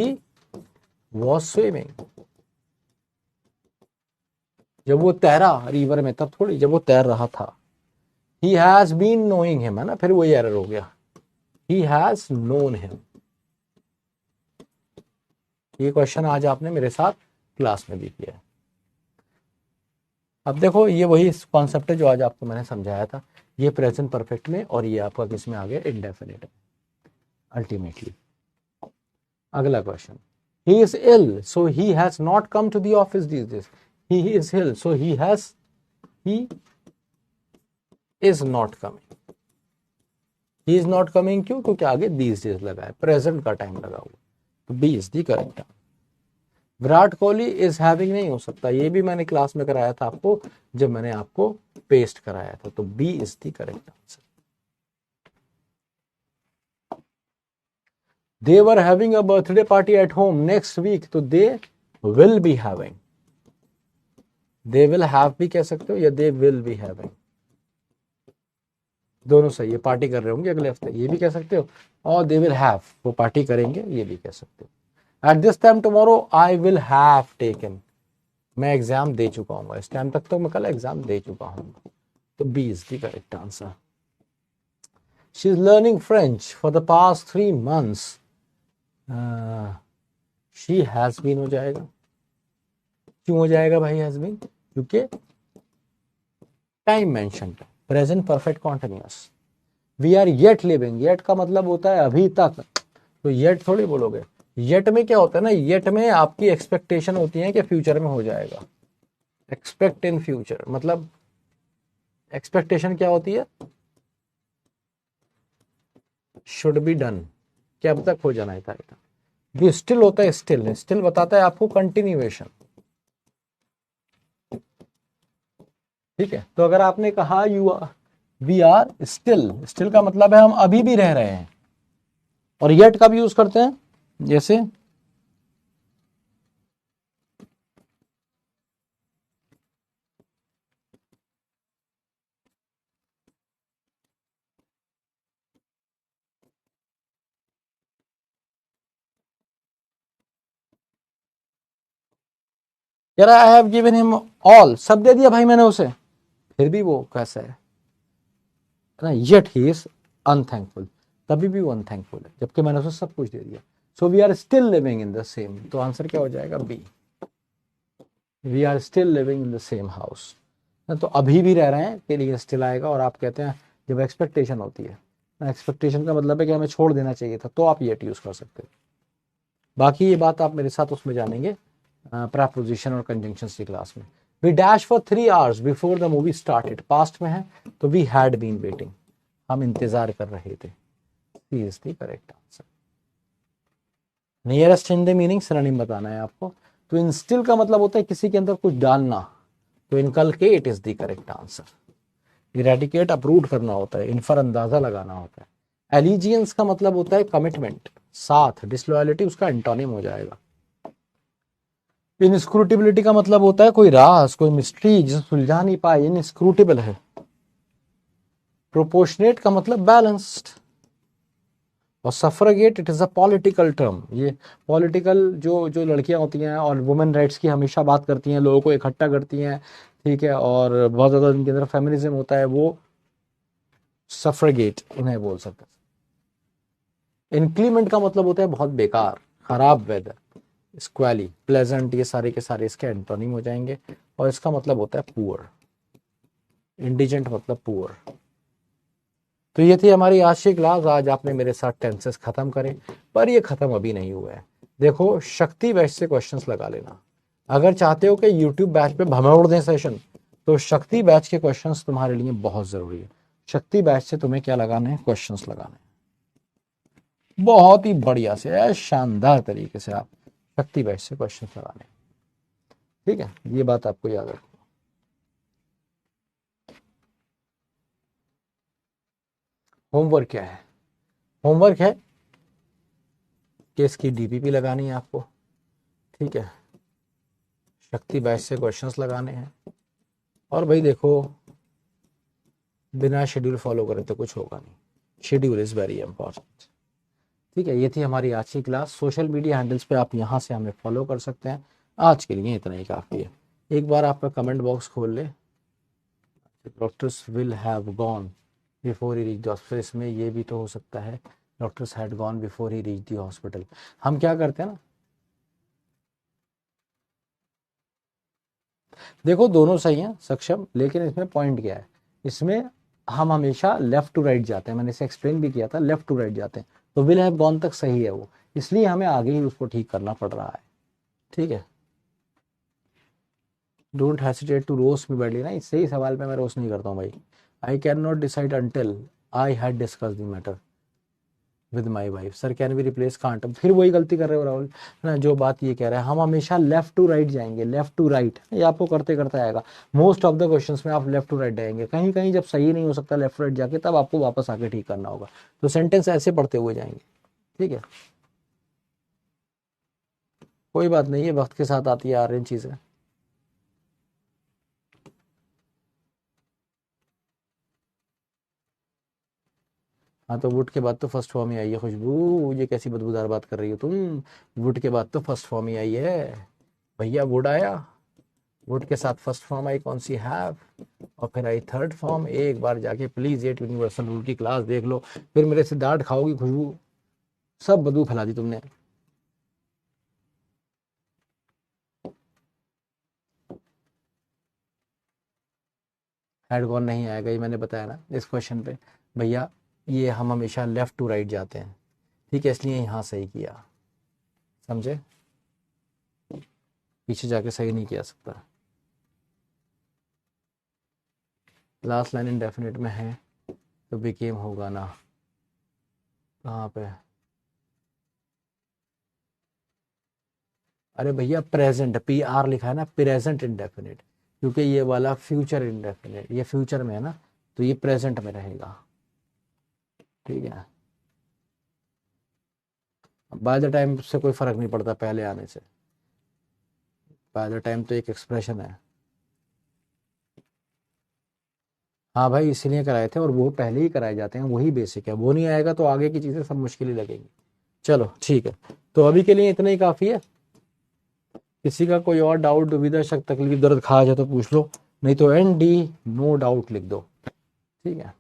was swimming. जब वो तैरा रिवर में तब थोड़ी, जब वो तैर रहा था। He has been knowing him, है ना, फिर वही एरर हो गया। He has known him। ये क्वेश्चन आज आपने मेरे साथ क्लास में भी किया है। अब देखो, ये वही कॉन्सेप्ट है जो आज आपको मैंने समझाया था। ये प्रेजेंट परफेक्ट में, और ये आपका किस में आ गया, इंडेफिनिट अल्टीमेटली। अगला question, he is ill so he has not come to the office these days. He is ill so he is not coming. He is not coming क्यों? क्योंकि आगे these days लगा है, प्रेजेंट का टाइम लगा हुआ, तो B is the correct. Virat Kohli is having नहीं हो सकता, ये भी मैंने क्लास में कराया था आपको, जब मैंने आपको पेस्ट कराया था, तो B is the correct answer. They were having a birthday party at home next week, तो they will be having. They will have भी कह सकते हो, या दे विल बी हैविंग, दोनों सही है। पार्टी कर रहे होंगे अगले हफ्ते, ये भी कह सकते हो, और दे विल हैव, वो पार्टी करेंगे, ये भी कह सकते हो। At this time tomorrow I will have taken, मैं एग्जाम दे चुका हूँ, इस टाइम तक तो मैं कल एग्जाम दे चुका हूँ, तो B is the correct answer. She is learning French for the past 3 months। She has been हो जाएगा। क्यों हो जाएगा भाई हैज बीन? क्योंकि time mention, present perfect continuous. We are yet living, yet का मतलब होता है अभी तक, तो येट थोड़ी बोलोगे। येट में क्या होता है ना, येट में आपकी एक्सपेक्टेशन होती है कि फ्यूचर में हो जाएगा। एक्सपेक्ट इन फ्यूचर, मतलब एक्सपेक्टेशन क्या होती है, शुड बी डन, कि अब तक हो जाना था। जो स्टिल होता है, स्टिल बताता है आपको कंटिन्यूएशन। ठीक है, तो अगर आपने कहा वी आर स्टिल का मतलब है हम अभी भी रह रहे हैं, और येट का भी यूज करते हैं, जैसे यार I have given him all, सब दे दिया भाई मैंने उसे, फिर भी वो कैसा है ना, येट ही इज अनथैंकफुल, तभी भी वो अनथैंकफुल है, जबकि मैंने उसे सब कुछ दे दिया। So we are still living in the same, तो आंसर क्या हो जाएगा, B. We are still living in the same house. तो अभी भी रह रहे हैं कि नहीं स्टिल आएगा, और आप कहते हैं जब एक्सपेक्टेशन होती है, एक्सपेक्टेशन का मतलब है कि हमें छोड़ देना चाहिए था, तो आप येट यूज़ कर सकते हो। बाकी ये बात आप मेरे साथ उसमें जानेंगे प्रेपोजिशन और कंजंक्शंस की क्लास में। We dash for 3 hours before the movie started, past में है तो वी हैड बीन वेटिंग, हम इंतजार कर रहे थे। C is the correct answer. Nearest in the meaning synonym बताना है आपको। तो इंस्टिल का मतलब होता है किसी के अंदर कुछ डालना, तो inculcate is the correct answer. Eradicate approve करना होता है, इनफर अंदाजा लगाना होता है। एलिजियंस का मतलब होता है कमिटमेंट, साथ। डिसलॉयलिटी उसका एंटोनिम हो जाएगा। इनस्क्रूटेबिलिटी का मतलब होता है कोई राज, कोई मिस्ट्री जिसे सुलझा नहीं पाए, इनस्क्रूटेबल है। प्रोपोर्शनेट का मतलब बैलेंस्ड। और suffragette it is a political term. ये पॉलिटिकल जो जो लड़कियां होती हैं और वुमेन राइट्स की हमेशा बात करती हैं, लोगों को इकट्ठा करती हैं, ठीक है, और बहुत ज्यादा इनके अंदर फेमिनिज्म होता है, वो सफरगेट उन्हें बोल सकते हैं। इंक्लीमेंट का मतलब होता है बहुत बेकार, खराब वेदर। स्क्वैली, प्लेजेंट, ये सारे के सारे इसके एंटोनिम हो जाएंगे। और इसका मतलब होता है पुअर। इंडिजेंट मतलब पुअर। तो ये थी हमारी आज की क्लास। आज आपने मेरे साथ टेंसेस खत्म करे, पर ये खत्म अभी नहीं हुआ है। देखो, शक्ति बैच से क्वेश्चंस लगा लेना। अगर चाहते हो कि यूट्यूब बैच पे भमोड़ दें सेशन, तो शक्ति बैच के क्वेश्चंस तुम्हारे लिए बहुत जरूरी है। शक्ति बैच से तुम्हें क्या लगाने हैं? क्वेश्चंस लगाने हैं। बहुत ही बढ़िया से, शानदार तरीके से आप शक्ति बैच से क्वेश्चंस लगाने हैं। ठीक है, ये बात आपको याद रखो। होमवर्क क्या है? होमवर्क है कि इसकी डीपीपी लगानी है आपको। ठीक है, शक्ति बैच से क्वेश्चंस लगाने हैं। और भाई देखो, बिना शेड्यूल फॉलो करे तो कुछ होगा नहीं। Schedule is very important. ठीक है, ये थी हमारी आज की क्लास। सोशल मीडिया हैंडल्स पे आप यहाँ से हमें फॉलो कर सकते हैं। आज के लिए इतना ही काफ़ी है। एक बार आपका कमेंट बॉक्स खोल ले। Doctors will have gone before he reach the hospital, इसमें ये भी तो हो सकता है doctors had gone before he reach the hospital. हम क्या करते हैं ना, देखो दोनों सही हैं सक्षम, लेकिन इसमें पॉइंट क्या है, इसमें हम हमेशा लेफ्ट टू राइट जाते हैं। मैंने इसे एक्सप्लेन भी किया था, लेफ्ट टू राइट जाते हैं। तो विल हैव गॉन तक सही है वो, इसलिए हमें आगे ही उसको ठीक करना पड़ रहा है। ठीक है, don't hesitate to roast me badly ना, इससे ही सवाल पे मैं रोस्ट नहीं करता हूँ भाई। I can not decide until I had discuss the matter with my wife. Sir can be replace can't, फिर वही गलती कर रहे हो राहुल ना। जो बात ये कह रहा है, हम हमेशा लेफ्ट टू राइट जाएंगे, लेफ्ट टू राइट, ये आपको करते करते आएगा। मोस्ट ऑफ द क्वेश्चंस में आप लेफ्ट टू राइट जाएंगे। कहीं कहीं जब सही नहीं हो सकता लेफ्ट टू राइट जाके, तब आपको वापस आके ठीक करना होगा। तो सेंटेंस ऐसे पढ़ते हुए जाएंगे। ठीक है, कोई बात नहीं है, वक्त के साथ आती है आ रही चीजें। हाँ, तो वुड के बाद तो फर्स्ट फॉर्म ही आई है। खुशबू, ये कैसी बदबूदार बात कर रही हो तुम? वुड के बाद तो फर्स्ट फॉर्म ही आई है भैया। वुड आया, वुड के साथ फर्स्ट फॉर्म आई कौन सी, हैव, और फिर आई थर्ड फॉर्म। एक बार जाके प्लीज एट यूनिवर्सल रूल की क्लास देख लो, फिर मेरे से डांट खाओगी खुशबू। सब बदबू फैला दी तुमने। हेड कौन नहीं आएगा, ये मैंने बताया ना इस क्वेश्चन पे भैया। ये हम हमेशा लेफ्ट टू राइट जाते हैं, ठीक है, इसलिए यहाँ सही किया। समझे? पीछे जाके सही नहीं किया सकता। लास्ट लाइन इंडेफिनिट में है तो बिकेम होगा ना, कहाँ पे? अरे भैया प्रेजेंट, पी आर लिखा है ना, प्रेजेंट इंडेफिनिट, क्योंकि ये वाला फ्यूचर इंडेफिनिट, ये फ्यूचर में है ना, तो ये प्रेजेंट में रहेगा। ठीक है, बाय द टाइम से कोई फर्क नहीं पड़ता पहले आने से। बाय द टाइम तो एक एक्सप्रेशन है। हाँ भाई, इसलिए कराए थे, और वो पहले ही कराए जाते हैं, वही बेसिक है। वो नहीं आएगा तो आगे की चीज़ें सब मुश्किल ही लगेंगी। चलो ठीक है, तो अभी के लिए इतना ही काफ़ी है। किसी का कोई और डाउट, दुविधा, शक, तकलीफ, दर्द, खा जाए तो पूछ लो, नहीं तो एन डी नो डाउट लिख दो। ठीक है,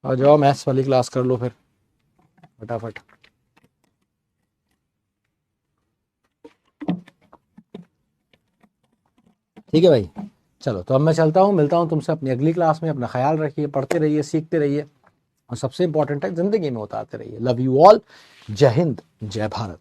आ जाओ मैथ्स वाली क्लास कर लो फिर फटाफट। ठीक है भाई, चलो तो अब मैं चलता हूँ, मिलता हूँ तुमसे अपनी अगली क्लास में। अपना ख्याल रखिए, पढ़ते रहिए, सीखते रहिए, और सबसे इंपॉर्टेंट है जिंदगी में उतारते रहिए। लव यू ऑल, जय हिंद, जय भारत।